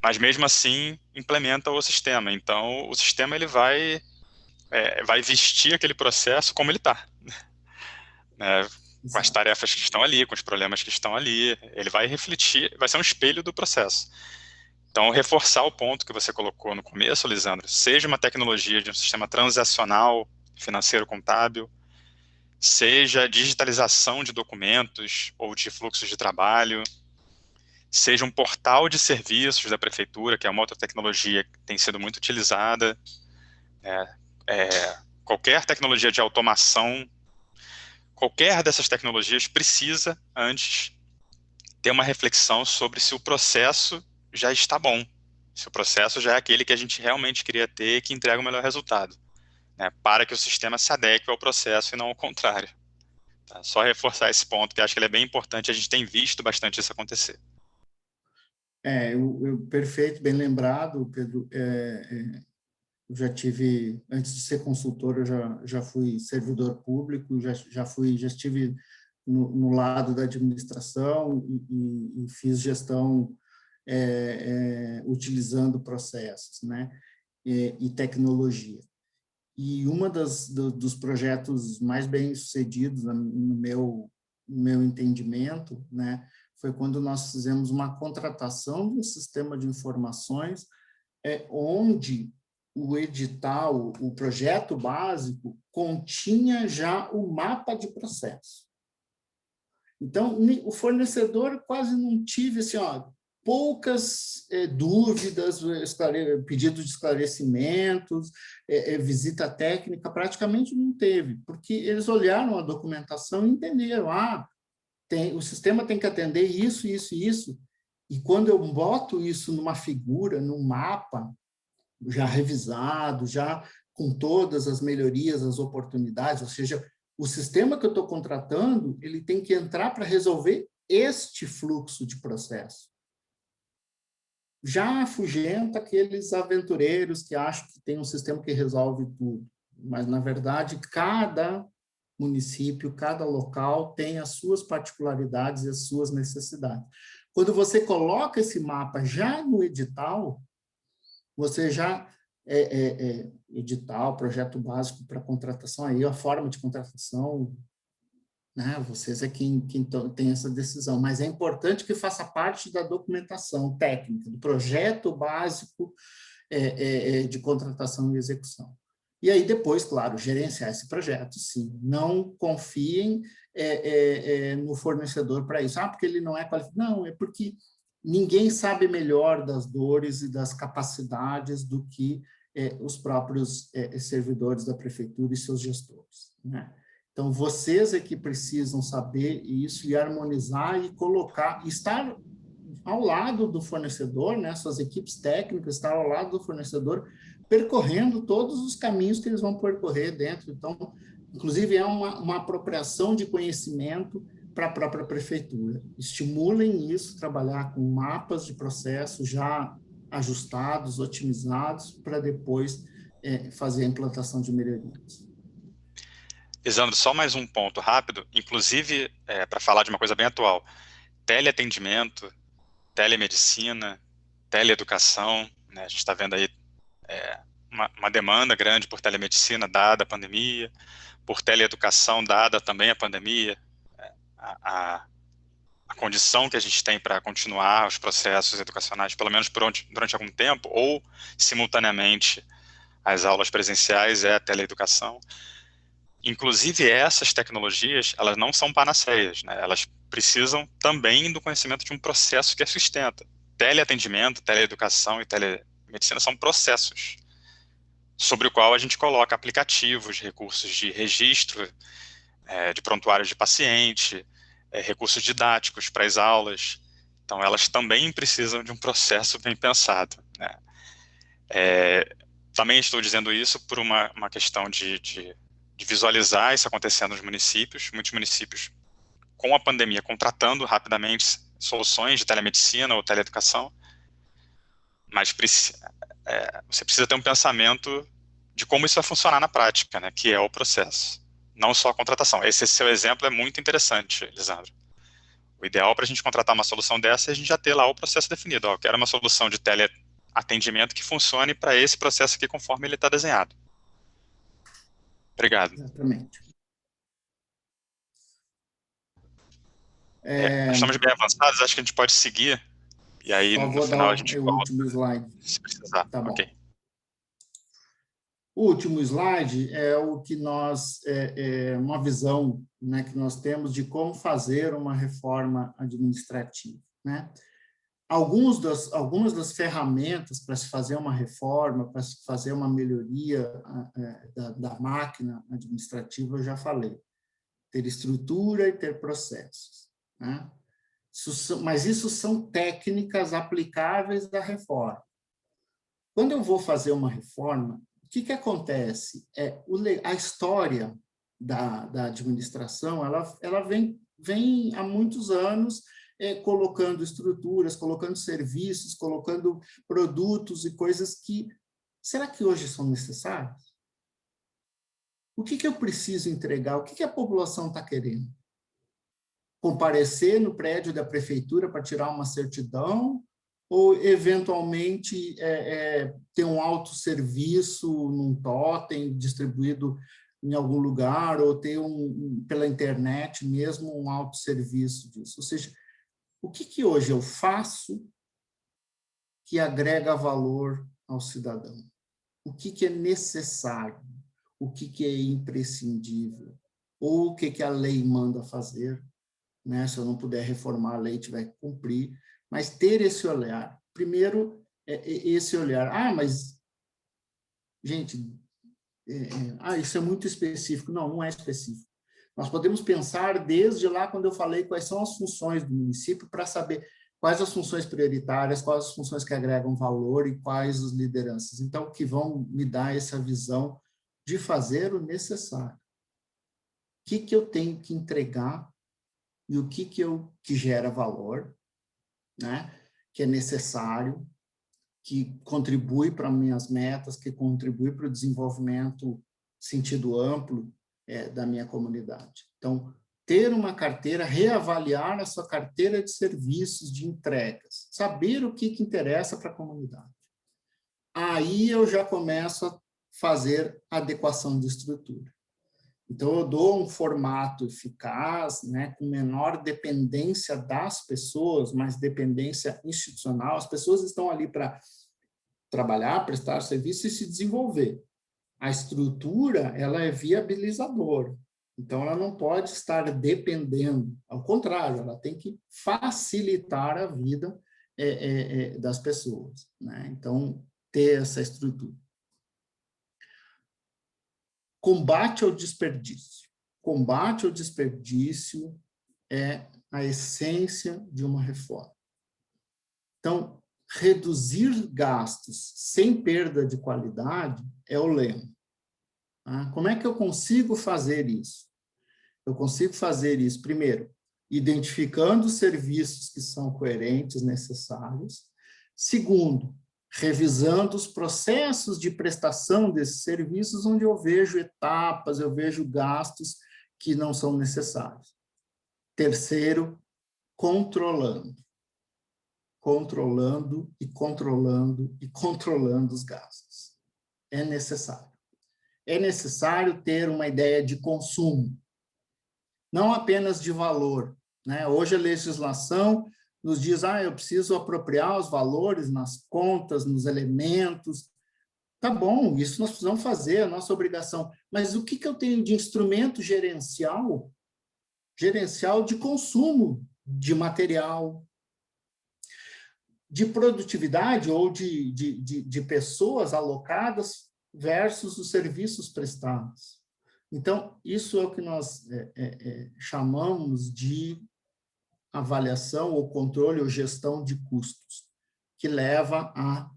mas mesmo assim implementa o sistema. Então, o sistema ele vai vestir aquele processo como ele está. Né? Com as tarefas que estão ali, com os problemas que estão ali, ele vai refletir, vai ser um espelho do processo. Então, reforçar o ponto que você colocou no começo, Lisandro, seja uma tecnologia de um sistema transacional, financeiro contábil, seja digitalização de documentos ou de fluxos de trabalho, seja um portal de serviços da prefeitura, que é uma outra tecnologia que tem sido muito utilizada, qualquer tecnologia de automação, qualquer dessas tecnologias precisa, antes, ter uma reflexão sobre se o processo já está bom, se o processo já é aquele que a gente realmente queria ter e que entrega o melhor resultado, né, para que o sistema se adeque ao processo e não ao contrário. Tá? Só reforçar esse ponto, que acho que ele é bem importante, a gente tem visto bastante isso acontecer. Perfeito, bem lembrado, Pedro. Eu já tive, antes de ser consultor, eu já fui servidor público, já estive no lado da administração e fiz gestão utilizando processos, né, e tecnologia. E uma dos projetos mais bem-sucedidos, no meu entendimento, né, foi quando nós fizemos uma contratação de um sistema de informações onde o edital, o projeto básico, continha já o mapa de processo. Então, o fornecedor quase não tive, assim, poucas dúvidas, pedido de esclarecimentos, visita técnica, praticamente não teve, porque eles olharam a documentação e entenderam, o sistema tem que atender isso, isso e isso, e quando eu boto isso numa figura, num mapa, já revisado, já com todas as melhorias, as oportunidades, ou seja, o sistema que eu estou contratando, ele tem que entrar para resolver este fluxo de processo. Já afugenta aqueles aventureiros que acham que tem um sistema que resolve tudo, mas, na verdade, cada município, cada local tem as suas particularidades e as suas necessidades. Quando você coloca esse mapa já no edital, você já edital, projeto básico para contratação, aí a forma de contratação, né, vocês é quem tem essa decisão, mas é importante que faça parte da documentação técnica, do projeto básico de contratação e execução. E aí depois, claro, gerenciar esse projeto, sim. Não confiem no fornecedor para isso. Porque ele não é qualificado. Não, é porque ninguém sabe melhor das dores e das capacidades do que os próprios servidores da prefeitura e seus gestores, né? Então, vocês é que precisam saber isso e harmonizar e colocar, estar ao lado do fornecedor, né? Suas equipes técnicas estar ao lado do fornecedor, percorrendo todos os caminhos que eles vão percorrer dentro. Então, inclusive, é uma apropriação de conhecimento para a própria prefeitura. Estimulem isso, trabalhar com mapas de processo já ajustados, otimizados, para depois fazer a implantação de melhorias. Lisandro, só mais um ponto rápido, inclusive para falar de uma coisa bem atual, teleatendimento, telemedicina, teleeducação, né? A gente está vendo aí uma demanda grande por telemedicina dada a pandemia, por teleeducação dada também a pandemia, a condição que a gente tem para continuar os processos educacionais, pelo menos durante algum tempo, ou simultaneamente as aulas presenciais a teleeducação. Inclusive essas tecnologias, elas não são panaceias, né? Elas precisam também do conhecimento de um processo que as sustenta. Teleatendimento, teleeducação e telemedicina são processos sobre o qual a gente coloca aplicativos, recursos de registro, de prontuários de paciente, recursos didáticos para as aulas. Então, elas também precisam de um processo bem pensado, né? Também estou dizendo isso por uma questão de visualizar isso acontecendo nos municípios. Muitos municípios, com a pandemia, contratando rapidamente soluções de telemedicina ou teleeducação, mas você precisa ter um pensamento de como isso vai funcionar na prática, né, que é o processo, não só a contratação. Esse seu exemplo é muito interessante, Lisandro. O ideal para a gente contratar uma solução dessa é a gente já ter lá o processo definido. Eu quero uma solução de teleatendimento que funcione para esse processo aqui conforme ele está desenhado. Obrigado. Exatamente. Nós estamos bem avançados, acho que a gente pode seguir E aí, Só no vou final, a dar gente o volta último slide. se precisar. Tá bom. Ok. O último slide é o que nós, uma visão, né, que nós temos de como fazer uma reforma administrativa, né? Algumas das ferramentas para se fazer uma reforma, para se fazer uma melhoria da máquina administrativa, eu já falei. Ter estrutura e ter processos, né? Mas isso são técnicas aplicáveis da reforma. Quando eu vou fazer uma reforma, o que acontece? A história da administração, ela vem há muitos anos colocando estruturas, colocando serviços, colocando produtos e coisas que, será que hoje são necessários? O que eu preciso entregar? O que a população está querendo? Comparecer no prédio da prefeitura para tirar uma certidão ou, eventualmente, ter um autosserviço num totem distribuído em algum lugar, ou ter, pela internet mesmo, um autosserviço disso? Ou seja, o que hoje eu faço que agrega valor ao cidadão? O que é necessário? O que é imprescindível? Ou o que a lei manda fazer, né? Se eu não puder reformar a lei, tiver que cumprir, mas ter esse olhar. Primeiro, esse olhar. Mas, gente, isso é muito específico. Não, não é específico. Nós podemos pensar desde lá, quando eu falei quais são as funções do município, para saber quais as funções prioritárias, quais as funções que agregam valor e quais as lideranças. Então, que vão me dar essa visão de fazer o necessário. O que eu tenho que entregar e o que gera valor, né? Que é necessário, que contribui para minhas metas, que contribui para o desenvolvimento sentido amplo da minha comunidade. Então, ter uma carteira, reavaliar a sua carteira de serviços, de entregas, saber o que interessa para a comunidade. Aí eu já começo a fazer adequação de estrutura. Então, eu dou um formato eficaz, né, com menor dependência das pessoas, mais dependência institucional. As pessoas estão ali para trabalhar, prestar serviço e se desenvolver. A estrutura, ela é viabilizadora. Então, ela não pode estar dependendo. Ao contrário, ela tem que facilitar a vida das pessoas, né? Então, ter essa estrutura. Combate ao desperdício. Combate ao desperdício é a essência de uma reforma. Então, reduzir gastos sem perda de qualidade é o lema. Como é que eu consigo fazer isso? Eu consigo fazer isso, primeiro, identificando os serviços que são coerentes, necessários. Segundo, revisando os processos de prestação desses serviços, onde eu vejo etapas, eu vejo gastos que não são necessários. Terceiro, controlando. Controlando e controlando e controlando os gastos. É necessário. É necessário ter uma ideia de consumo, não apenas de valor, né? Hoje a legislação nos diz, eu preciso apropriar os valores nas contas, nos elementos. Tá bom, isso nós precisamos fazer, é a nossa obrigação. Mas o que eu tenho de instrumento gerencial? Gerencial de consumo de material, de produtividade ou de pessoas alocadas versus os serviços prestados. Então, isso é o que nós chamamos de avaliação ou controle ou gestão de custos, que leva à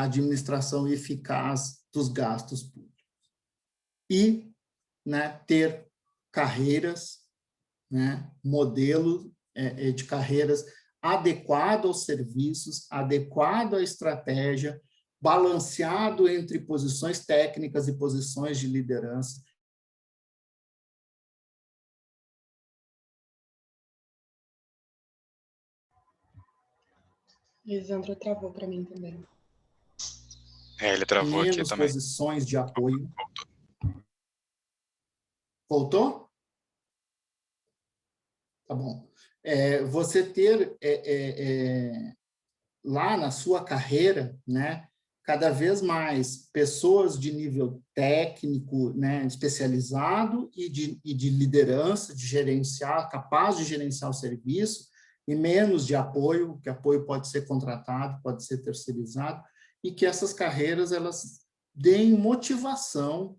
administração eficaz dos gastos públicos. E, né, ter carreiras, né, modelo de carreiras adequado aos serviços, adequado à estratégia, balanceado entre posições técnicas e posições de liderança. Lisandro travou para mim também. Ele travou aqui também. Posições de apoio. Voltou? Tá bom. Você ter lá na sua carreira, né, cada vez mais pessoas de nível técnico, né, especializado e de liderança, de gerenciar, capaz de gerenciar o serviço, e menos de apoio, que apoio pode ser contratado, pode ser terceirizado, e que essas carreiras elas deem motivação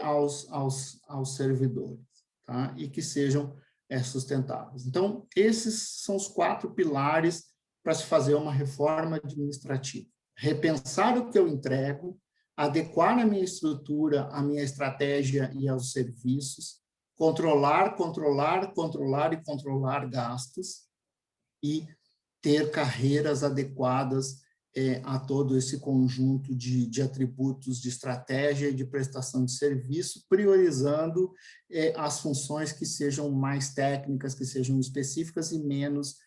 aos servidores, tá? E que sejam sustentáveis. Então, esses são os 4 pilares para se fazer uma reforma administrativa. Repensar o que eu entrego, adequar a minha estrutura, a minha estratégia e aos serviços, controlar e controlar gastos e ter carreiras adequadas a todo esse conjunto de atributos de estratégia e de prestação de serviço, priorizando as funções que sejam mais técnicas, que sejam específicas e menos,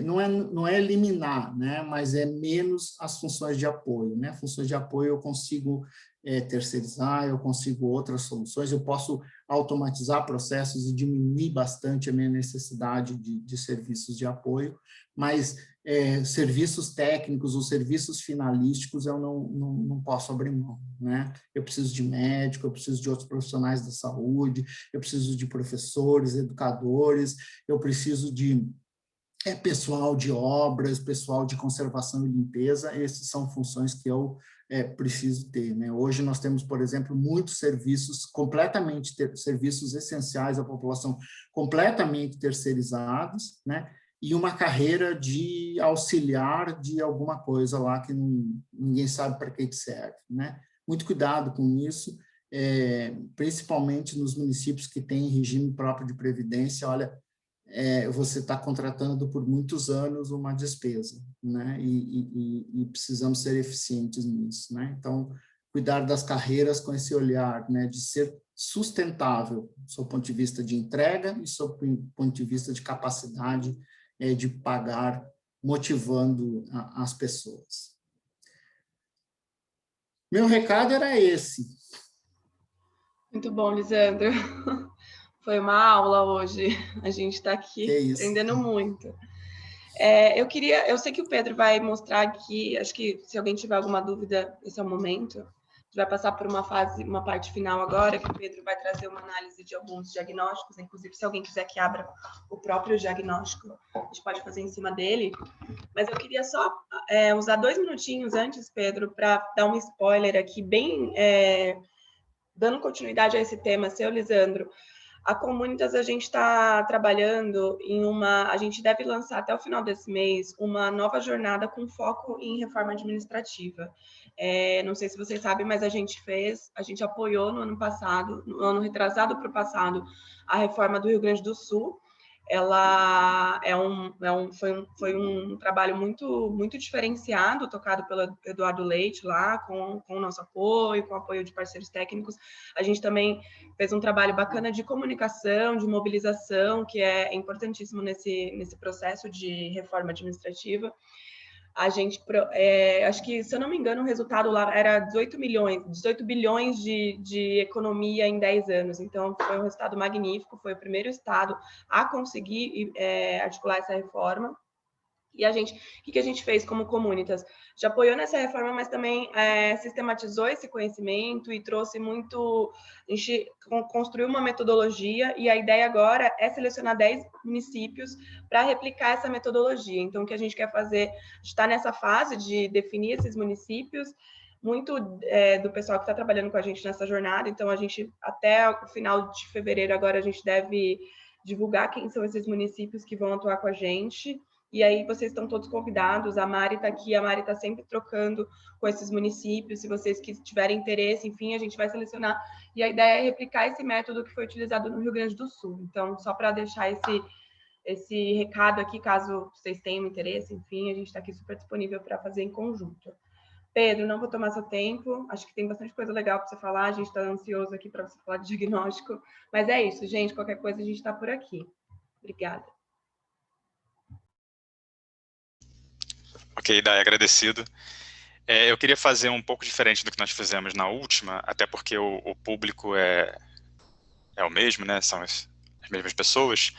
não é eliminar, né, mas é menos as funções de apoio, né? Funções de apoio eu consigo terceirizar, eu consigo outras soluções, eu posso automatizar processos e diminuir bastante a minha necessidade de serviços de apoio, mas serviços técnicos ou serviços finalísticos eu não posso abrir mão, né? Eu preciso de médico, eu preciso de outros profissionais da saúde, eu preciso de professores, educadores, eu preciso de pessoal de obras, pessoal de conservação e limpeza, essas são funções que eu preciso ter, né? Hoje nós temos, por exemplo, muitos serviços serviços essenciais à população completamente terceirizados, né? E uma carreira de auxiliar de alguma coisa lá que ninguém sabe para que serve, né? Muito cuidado com isso, principalmente nos municípios que têm regime próprio de previdência. Olha, você está contratando por muitos anos uma despesa, né? E precisamos ser eficientes nisso, né? Então, cuidar das carreiras com esse olhar, né, de ser sustentável, do seu ponto de vista de entrega e do seu ponto de vista de capacidade de pagar, motivando as pessoas. Meu recado era esse. Muito bom, Lisandro. Foi uma aula hoje. A gente está aqui aprendendo muito. Eu sei que o Pedro vai mostrar aqui, acho que se alguém tiver alguma dúvida, esse é o momento. A gente vai passar por uma parte final agora, que o Pedro vai trazer uma análise de alguns diagnósticos, inclusive se alguém quiser que abra o próprio diagnóstico, a gente pode fazer em cima dele. Mas eu queria só usar 2 minutinhos antes, Pedro, para dar um spoiler aqui, bem dando continuidade a esse tema, seu Lisandro. A Comunitas, a gente está trabalhando a gente deve lançar até o final desse mês uma nova jornada com foco em reforma administrativa. Não sei se vocês sabem, mas a gente apoiou no ano retrasado para o passado, a reforma do Rio Grande do Sul. Ela foi um trabalho muito, muito diferenciado, tocado pelo Eduardo Leite lá, com o nosso apoio, com o apoio de parceiros técnicos. A gente também fez um trabalho bacana de comunicação, de mobilização, que é importantíssimo nesse processo de reforma administrativa. A gente, acho que, se eu não me engano, o resultado lá era 18 bilhões de economia em 10 anos. Então, foi um resultado magnífico, foi o primeiro estado a conseguir articular essa reforma. E o que a gente fez como Comunitas? Já apoiou nessa reforma, mas também sistematizou esse conhecimento e trouxe muito... A gente construiu uma metodologia e a ideia agora é selecionar 10 municípios para replicar essa metodologia. Então, o que a gente quer fazer, está nessa fase de definir esses municípios, muito do pessoal que está trabalhando com a gente nessa jornada. Então, a gente, até o final de fevereiro, agora a gente deve divulgar quem são esses municípios que vão atuar com a gente. E aí vocês estão todos convidados, a Mari está aqui, a Mari está sempre trocando com esses municípios, se vocês tiverem interesse, enfim, a gente vai selecionar. E a ideia é replicar esse método que foi utilizado no Rio Grande do Sul. Então, só para deixar esse recado aqui, caso vocês tenham interesse, enfim, a gente está aqui super disponível para fazer em conjunto. Pedro, não vou tomar seu tempo, acho que tem bastante coisa legal para você falar, a gente está ansioso aqui para você falar de diagnóstico, mas é isso, gente, qualquer coisa a gente está por aqui. Obrigada. Ok, Dai, agradecido. Eu queria fazer um pouco diferente do que nós fizemos na última, até porque o público é o mesmo, né? São as mesmas pessoas.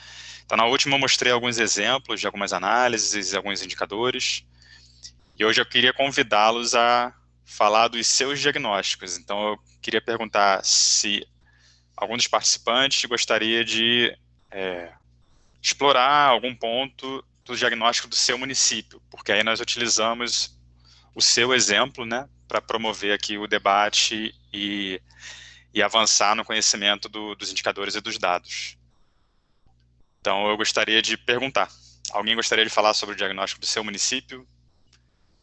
Então, na última eu mostrei alguns exemplos de algumas análises, alguns indicadores. E hoje eu queria convidá-los a falar dos seus diagnósticos. Então, eu queria perguntar se algum dos participantes gostaria de explorar algum ponto do diagnóstico do seu município, porque aí nós utilizamos o seu exemplo, né, para promover aqui o debate e avançar no conhecimento dos indicadores e dos dados. Então, eu gostaria de perguntar, alguém gostaria de falar sobre o diagnóstico do seu município?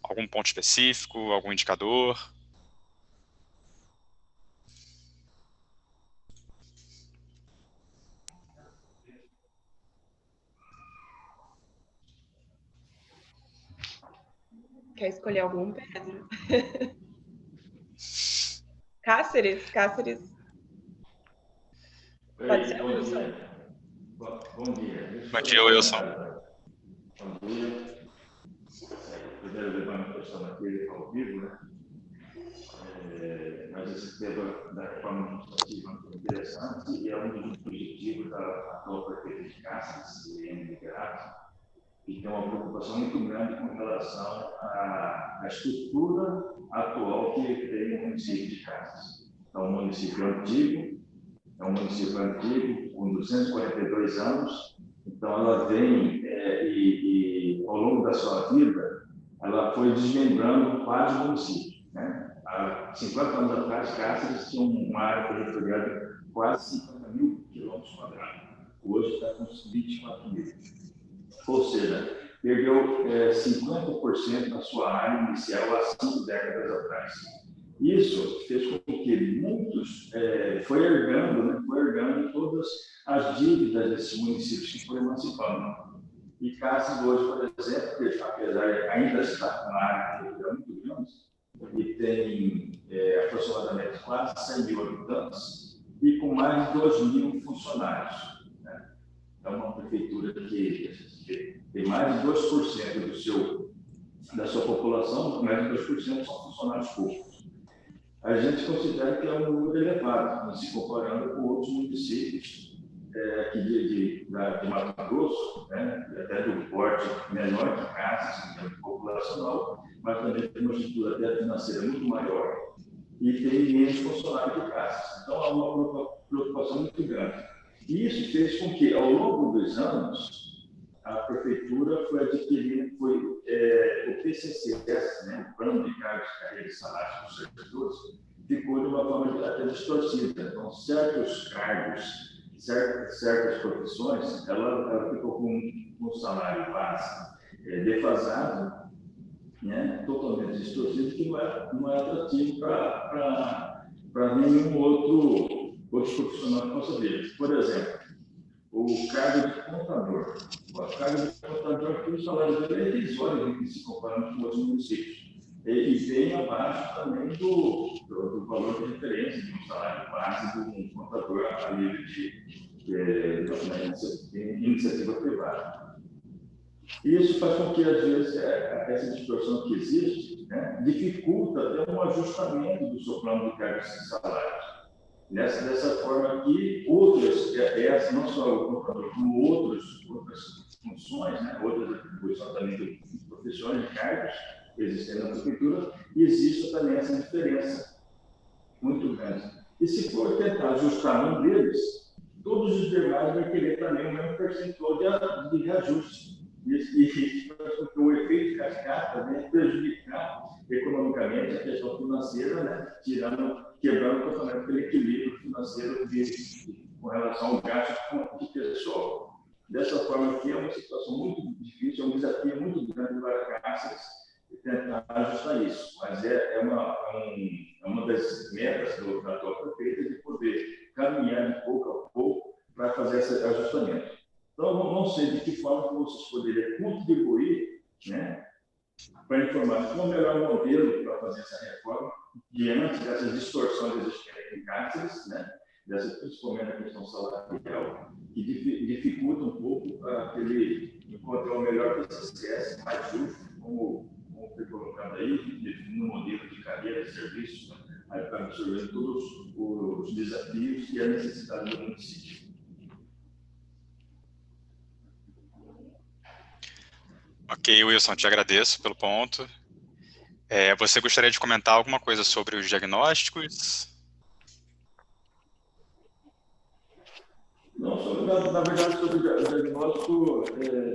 Algum ponto específico, algum indicador? Quer escolher algum, Pedro? Cáceres? Pode ser, Wilson? Bom dia. Bom dia, Wilson. Bom dia. Primeiro, levar a questão aqui ao vivo, né? Mas esse tema da reforma administrativa é muito interessante e é um dos objetivos da atual prefeita de Cáceres, Eliane Liberato, que tem uma preocupação muito grande com relação à estrutura atual que tem o município de Cáceres. É um município antigo, com 242 anos, então ela vem e ao longo da sua vida, ela foi desmembrando vários municípios, né? Há 50 anos atrás, Cáceres tinha uma área territorial de quase 50 mil quilômetros quadrados. Hoje está com 24 mil. Ou seja, perdeu 50% da sua área inicial há 5 décadas atrás. Isso fez com que muitos foi herdando todas as dívidas desses municípios que foram emancipando. E Cáceres hoje, por exemplo, que apesar de ainda estar com uma área territorial muito grande, e tem aproximadamente quase 100 mil habitantes e com mais de 2 mil funcionários, né? É uma prefeitura que tem mais de 2% da sua população, mais de 2% são funcionários públicos. A gente considera que é um número elevado, se comparando com outros municípios de Mato Grosso, né, até do porte menor de Cáceres, populacional, mas também tem uma estrutura até financeira muito maior e tem menos funcionários de Cáceres. Então, há uma preocupação muito grande. E isso fez com que, ao longo dos anos, a prefeitura foi adquirindo, o PCCS, né, o Plano de Cargos, Carreira e Salários dos Servidores, ficou de uma forma até distorcida. Então, certos cargos, certas profissões, ela ficou com um salário base defasado, né, totalmente distorcido, que não é atrativo para nenhum outro profissional que possa ver. Por exemplo, o cargo de contador. O cargo de contador, o salário dele é irrisório se comparando com outros municípios. E bem abaixo também do valor de referência de um salário base de um contador a nível de iniciativa privada. Isso faz com que, às vezes, essa distorção que existe, né, dificulta até um ajustamento do seu plano de cargos e salários. Dessa forma aqui, não só o contador, como outras funções, né, outras atribuições também de profissões de cargos existem na prefeitura, e existe também essa diferença muito grande. E se for tentar ajustar um deles, todos os demais vão querer também o mesmo percentual de reajuste. E o efeito cascata vem prejudicar economicamente a questão financeira, né? Quebrando totalmente aquele equilíbrio financeiro com relação ao gasto de pessoal. Dessa forma aqui é uma situação muito difícil, é um desafio muito grande para Cáceres tentar ajustar isso. Mas é uma das metas da atual prefeita de poder caminhar de pouco a pouco para fazer esse ajustamento. Então, não sei de que forma que vocês poderiam contribuir, né, para informar qual é o melhor modelo para fazer essa reforma diante dessas distorções existentes em Cáceres, né, principalmente a questão salarial, que dificulta um pouco encontrar o melhor PCCS mais justo, como foi colocado aí, no modelo de carreira de serviços, né, para absorver todos os desafios e a necessidade do município. Ok, Wilson, te agradeço pelo ponto. Você gostaria de comentar alguma coisa sobre os diagnósticos? Não, na verdade, sobre o diagnóstico,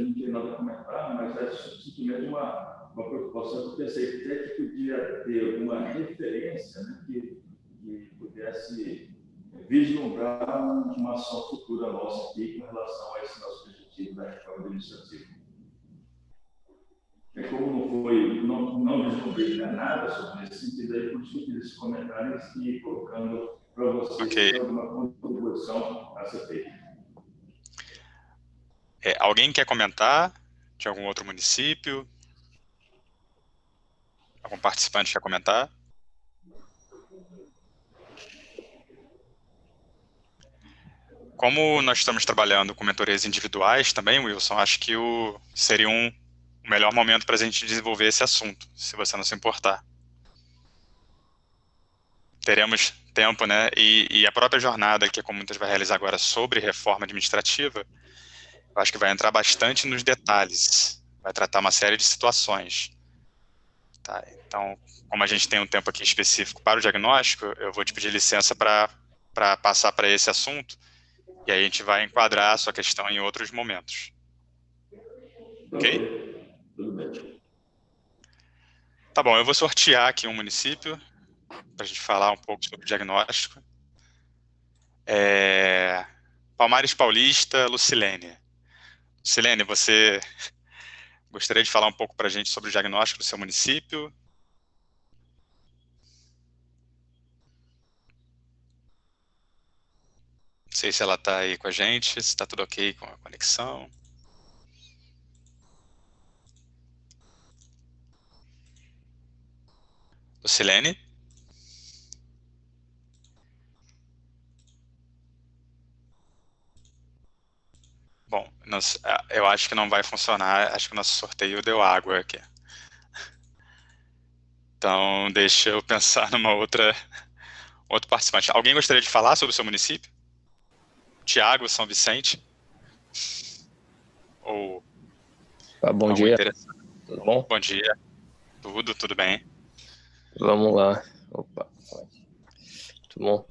não tinha nada a comentar, mas é simplesmente uma preocupação que eu pensei até que podia ter alguma referência, né, que pudesse vislumbrar uma ação futura nossa aqui com relação a esse nosso objetivo da reforma administrativa. Como não vislumbrei nada sobre esse sentido, aí por isso que eu fiz esse comentário e colocando para vocês Ok. ter alguma contribuição a ser feita. Alguém quer comentar de algum outro município? Algum participante quer comentar? Como nós estamos trabalhando com mentorias individuais também, Wilson, acho que seria o melhor momento para a gente desenvolver esse assunto, se você não se importar. Teremos tempo, né? E a própria jornada que a Comunitas vai realizar agora sobre reforma administrativa, eu acho que vai entrar bastante nos detalhes, vai tratar uma série de situações. Tá? Então, como a gente tem um tempo aqui específico para o diagnóstico, eu vou te pedir licença para passar para esse assunto, e aí a gente vai enquadrar a sua questão em outros momentos. Ok? Tudo bem. Tá bom, eu vou sortear aqui um município para a gente falar um pouco sobre o diagnóstico. Palmares Paulista, Lucilene. Lucilene, você gostaria de falar um pouco para a gente sobre o diagnóstico do seu município? Não sei se ela está aí com a gente, se está tudo ok com a conexão. Lucilene? Bom, eu acho que não vai funcionar, acho que o nosso sorteio deu água aqui. Então, deixa eu pensar numa outro participante. Alguém gostaria de falar sobre o seu município? Tiago, São Vicente? Ou Bom dia, tudo bom? Bom dia, tudo bem? Vamos lá. Opa, tudo bom?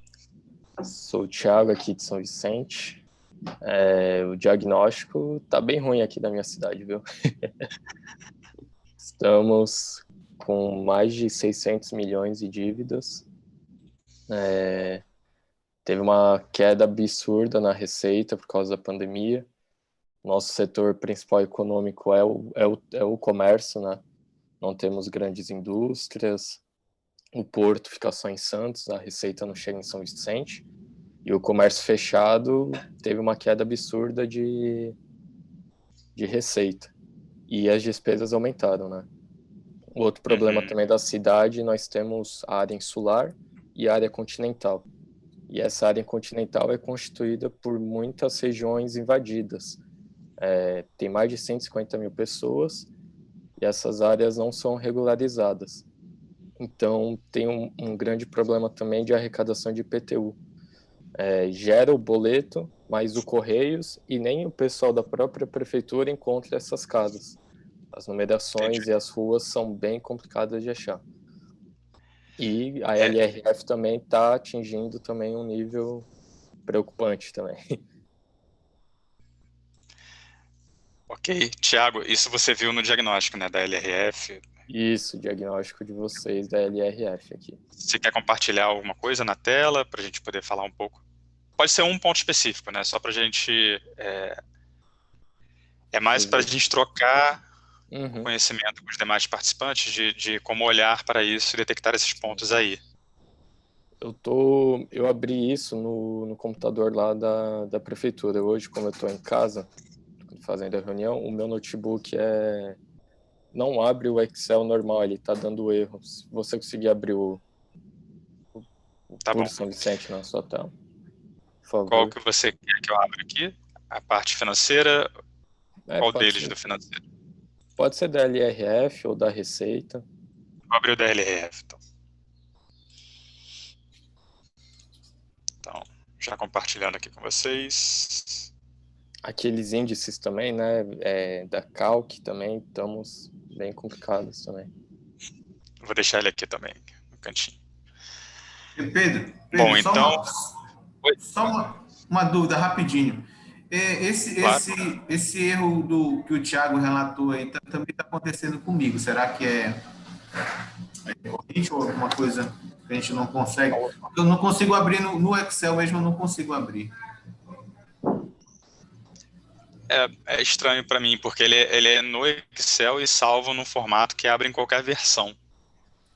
Sou o Thiago aqui de São Vicente. O diagnóstico tá bem ruim aqui da minha cidade, viu? Estamos com mais de 600 milhões de dívidas. Teve uma queda absurda na receita por causa da pandemia. Nosso setor principal econômico é o comércio, né? Não temos grandes indústrias. O porto fica só em Santos, a receita não chega em São Vicente. E o comércio fechado teve uma queda absurda de receita. E as despesas aumentaram, né? O outro problema também da cidade, nós temos a área insular e a área continental. E essa área continental é constituída por muitas regiões invadidas. Tem mais de 150 mil pessoas e essas áreas não são regularizadas. Então, tem um grande problema também de arrecadação de IPTU. Gera o boleto, mas o Correios e nem o pessoal da própria prefeitura encontra essas casas. As numerações e as ruas são bem complicadas de achar. E a LRF também está atingindo também um nível preocupante também. Ok. Tiago, isso você viu no diagnóstico, né, da LRF? Isso, o diagnóstico de vocês da LRF aqui. Você quer compartilhar alguma coisa na tela para a gente poder falar um pouco? Pode ser um ponto específico, né? Só para a gente... É mais para a gente trocar o conhecimento com os demais participantes de como olhar para isso e detectar esses pontos aí. Eu abri isso no computador lá da prefeitura. Hoje, como eu estou em casa, fazendo a reunião, o meu notebook não abre o Excel normal, ele está dando erro. Se você conseguir abrir o Tá bom. São Vicente na sua tela, por favor. Qual que você quer que eu abra aqui? A parte financeira? Qual deles do financeiro? Pode ser da LRF ou da Receita. Vou abrir o da LRF, então. Então, já compartilhando aqui com vocês. Aqueles índices também, né? Da Calc também, estamos bem complicados também. vou deixar ele aqui também, no cantinho. Pedro, Bom, então... Só uma dúvida rapidinho. Claro. Esse erro que o Thiago relatou aí também está acontecendo comigo. Será que é corrente ou alguma coisa que a gente não consegue? Eu não consigo abrir no Excel mesmo, eu não consigo abrir. É estranho para mim, porque ele é no Excel e salvo num formato que abre em qualquer versão.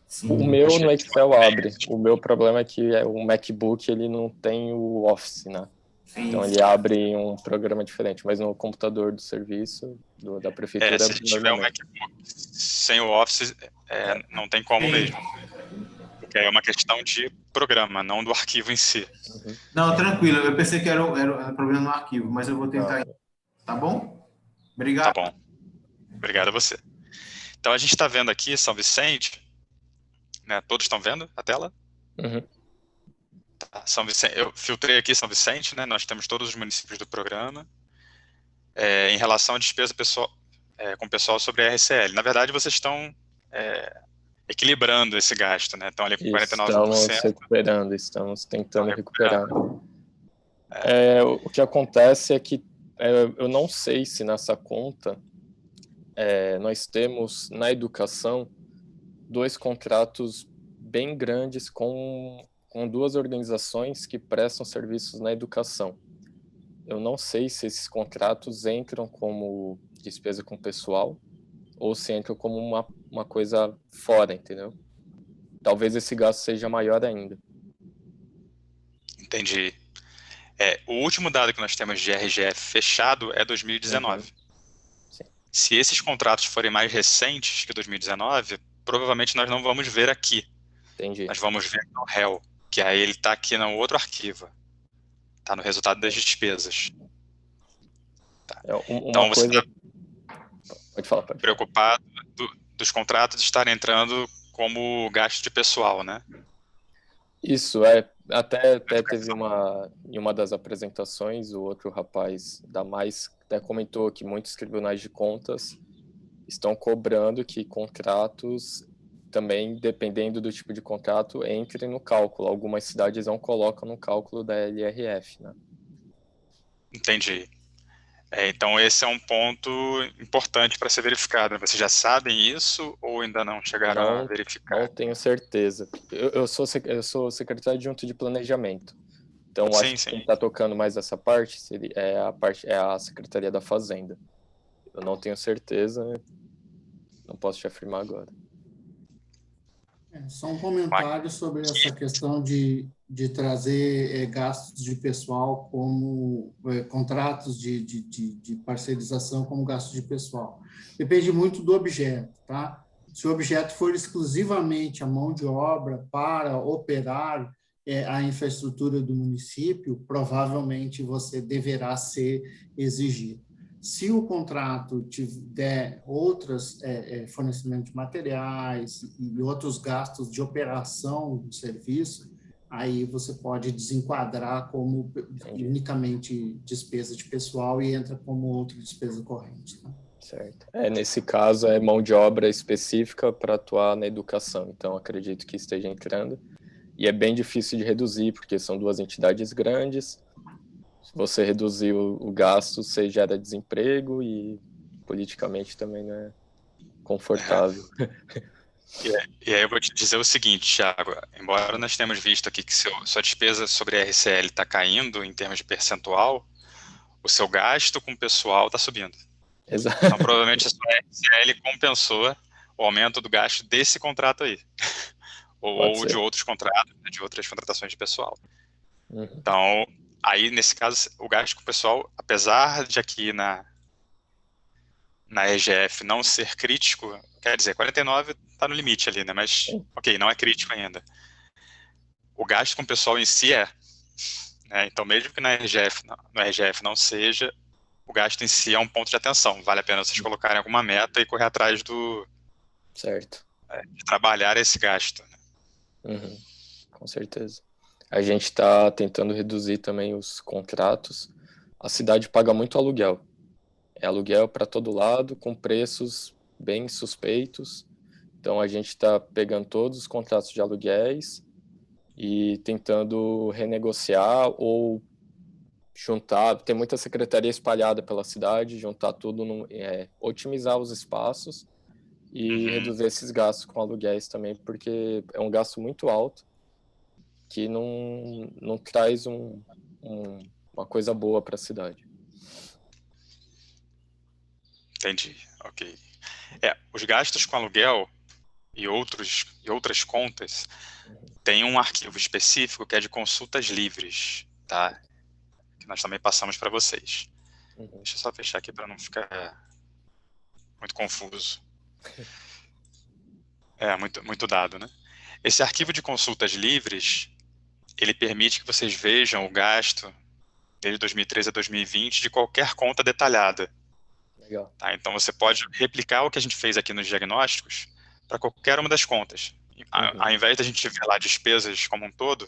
Sim. O meu no Excel abre. O meu problema é que o MacBook ele não tem o Office, né? Sim, então ele abre em um programa diferente, mas no computador do serviço, da prefeitura... se tiver um MacBook sem o Office, não tem como mesmo. Porque é uma questão de programa, não do arquivo em si. Uhum. Não, tranquilo. Eu pensei que era problema no arquivo, mas eu vou tentar. Tá bom? Obrigado. Tá bom. Obrigado a você. Então, a gente está vendo aqui São Vicente, né? Todos estão vendo a tela? Uhum. Tá, São Vicente, eu filtrei aqui São Vicente, né? Nós temos todos os municípios do programa. Em relação à despesa com o pessoal sobre a RCL. Na verdade, vocês estão equilibrando esse gasto, né? Estão ali com 49%. Estamos tentando recuperar. O que acontece é que eu não sei se nessa conta nós temos, na educação, 2 contratos bem grandes com 2 organizações que prestam serviços na educação. Eu não sei se esses contratos entram como despesa com pessoal ou se entram como uma coisa fora, entendeu? Talvez esse gasto seja maior ainda. Entendi. O último dado que nós temos de RGF fechado é 2019. Uhum. Se esses contratos forem mais recentes que 2019, provavelmente nós não vamos ver aqui. Entendi. Nós vamos ver no réu, que aí ele está aqui no outro arquivo. Está no resultado das despesas. Tá. Então você está preocupado dos contratos estarem entrando como gasto de pessoal, né? Isso, até teve em uma das apresentações, o outro rapaz da Mais até comentou que muitos tribunais de contas estão cobrando que contratos, também dependendo do tipo de contrato, entrem no cálculo. Algumas cidades não colocam no cálculo da LRF, né? Entendi. Então esse é um ponto importante para ser verificado. Vocês já sabem isso ou ainda não chegaram a verificar? Não tenho certeza. Eu sou secretário adjunto de planejamento. Então acho que quem está tocando mais essa parte é a Secretaria da Fazenda. Eu não tenho certeza, não posso te afirmar agora. Só um comentário sobre essa questão de trazer gastos de pessoal como contratos de parcerização como gasto de pessoal. Depende muito do objeto, tá? Se o objeto for exclusivamente a mão de obra para operar a infraestrutura do município, provavelmente você deverá ser exigido. Se o contrato tiver outros fornecimento de materiais e outros gastos de operação do serviço, aí você pode desenquadrar como unicamente despesa de pessoal e entra como outra despesa corrente. Tá? Certo. Nesse caso, é mão de obra específica para atuar na educação, então acredito que esteja entrando. E é bem difícil de reduzir, porque são 2 entidades grandes. Se você reduzir o gasto, você gera desemprego e politicamente também não é confortável. E aí eu vou te dizer o seguinte, Thiago, embora nós tenhamos visto aqui que sua despesa sobre a RCL está caindo em termos de percentual, o seu gasto com o pessoal está subindo. Exato. Então provavelmente a sua RCL compensou o aumento do gasto desse contrato aí. ou de outros contratos, de outras contratações de pessoal. Uhum. Então, aí, nesse caso, o gasto com o pessoal, apesar de aqui na EGF não ser crítico, quer dizer, 49 está no limite ali, né? Mas, ok, não é crítico ainda. O gasto com o pessoal em si né? Então, mesmo que no RGF não seja, o gasto em si é um ponto de atenção. Vale a pena vocês colocarem alguma meta e correr atrás certo. De trabalhar esse gasto. Né? Uhum. Com certeza. A gente está tentando reduzir também os contratos. A cidade paga muito aluguel. É aluguel para todo lado, com preços bem suspeitos. Então, a gente está pegando todos os contratos de aluguéis e tentando renegociar ou juntar, tem muita secretaria espalhada pela cidade, juntar tudo, otimizar os espaços e reduzir esses gastos com aluguéis também, porque é um gasto muito alto que não traz uma coisa boa para a cidade. Entendi, ok. Os gastos com aluguel e outras contas tem um arquivo específico que é de consultas livres, tá? Que nós também passamos para vocês. Deixa eu só fechar aqui para não ficar muito confuso. Muito dado, né? Esse arquivo de consultas livres, ele permite que vocês vejam o gasto desde 2013 a 2020 de qualquer conta detalhada. Legal. Tá? Então, você pode replicar o que a gente fez aqui nos diagnósticos para qualquer uma das contas. Ao invés da gente ver lá despesas como um todo,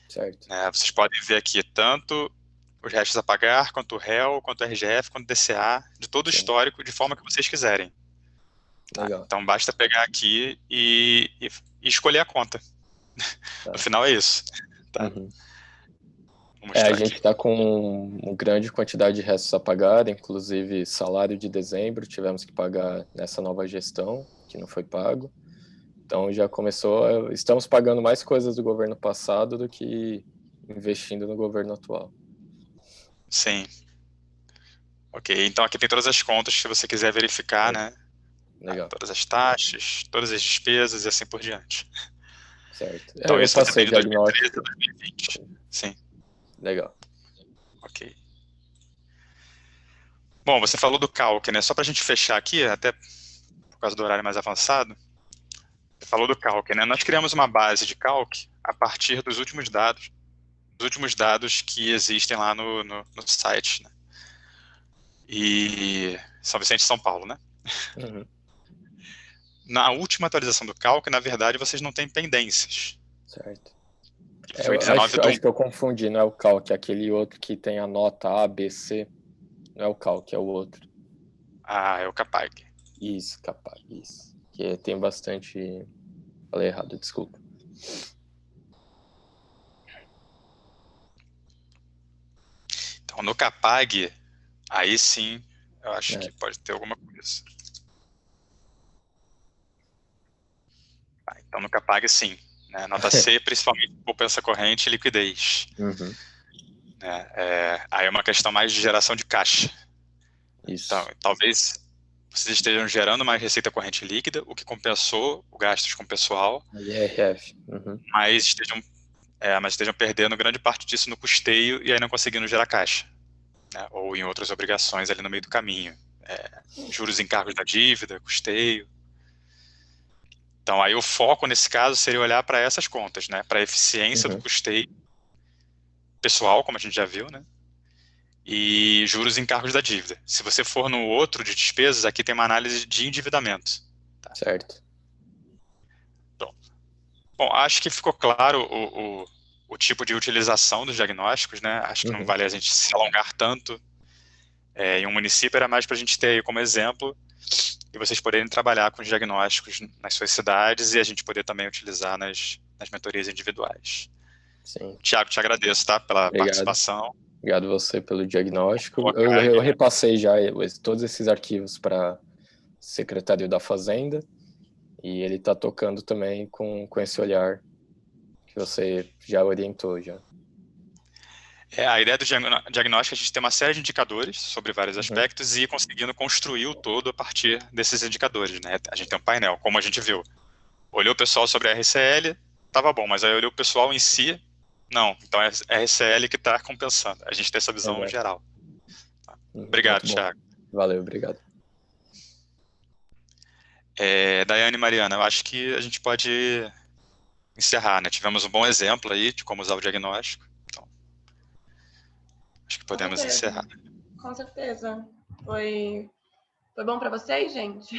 certo. Vocês podem ver aqui tanto os restos a pagar, quanto o REL, quanto o RGF, quanto o DCA, de todo o histórico, de forma que vocês quiserem. Tá? Legal. Então, basta pegar aqui e escolher a conta. Tá. No final é isso. Tá? A gente está com uma grande quantidade de restos a pagar, inclusive salário de dezembro, tivemos que pagar nessa nova gestão, que não foi pago. Então já começou, estamos pagando mais coisas do governo passado do que investindo no governo atual. Sim. Ok, então aqui tem todas as contas se você quiser verificar, né? Legal. Todas as taxas, todas as despesas e assim por diante. Certo. Então isso passei de 2013 a 2020. Sim. Legal. Ok. Bom, você falou do calc, né? Só para a gente fechar aqui, até por causa do horário mais avançado, você falou do calc, né? Nós criamos uma base de calc a partir dos últimos dados que existem lá no site, né? E São Vicente e São Paulo, né? Na última atualização do calc, na verdade, vocês não têm pendências. Certo. Foi 19 acho que eu confundi, não é o calc, é aquele outro que tem a nota A, B, C. Não é o calc, é o outro. Ah, é o Capag. Isso, Capag, isso. Que tem bastante... Falei errado, desculpa. Então, no Capag, aí sim, eu acho que pode ter alguma coisa. Então, no Capag, sim. Né? Nota C, principalmente poupança corrente e liquidez. Aí é uma questão mais de geração de caixa. Isso. Então, talvez vocês estejam gerando mais receita corrente líquida, o que compensou o gastos com o pessoal, IRF. mas estejam perdendo grande parte disso no custeio e aí não conseguindo gerar caixa. Né? Ou em outras obrigações ali no meio do caminho. Juros em cargos da dívida, custeio. Então, aí o foco nesse caso seria olhar para essas contas, né? Para a eficiência do custeio pessoal, como a gente já viu, né? E juros em cargos da dívida. Se você for no outro de despesas, aqui tem uma análise de endividamento. Tá? Certo. Bom, acho que ficou claro o tipo de utilização dos diagnósticos, né? Acho que não vale a gente se alongar tanto. Em um município era mais para a gente ter aí como exemplo e vocês poderem trabalhar com os diagnósticos nas suas cidades e a gente poder também utilizar nas mentorias individuais. Sim. Tiago, te agradeço, tá? Pela participação. Obrigado você pelo diagnóstico. Eu repassei já todos esses arquivos para a Secretaria da Fazenda e ele está tocando também com esse olhar que você já orientou já. A ideia do diagnóstico é a gente ter uma série de indicadores sobre vários aspectos e ir conseguindo construir o todo a partir desses indicadores, né? A gente tem um painel, como a gente viu. Olhou o pessoal sobre a RCL, estava bom, mas aí olhou o pessoal em si, não. Então é a RCL que está compensando. A gente tem essa visão geral. Tá? Obrigado, Thiago. Valeu, obrigado. Daiane e Mariana, eu acho que a gente pode encerrar, né? Tivemos um bom exemplo aí de como usar o diagnóstico. Acho que podemos encerrar. Com certeza. Foi bom para vocês, gente?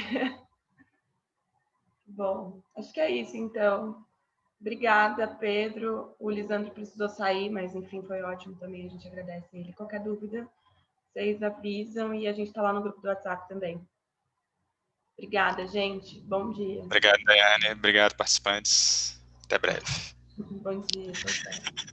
Bom, acho que é isso, então. Obrigada, Pedro. O Lisandro precisou sair, mas, enfim, foi ótimo também. A gente agradece ele. Qualquer dúvida, vocês avisam e a gente está lá no grupo do WhatsApp também. Obrigada, gente. Bom dia. Obrigado, Daiane. Obrigado, participantes. Até breve. Bom dia. Tchau, tchau.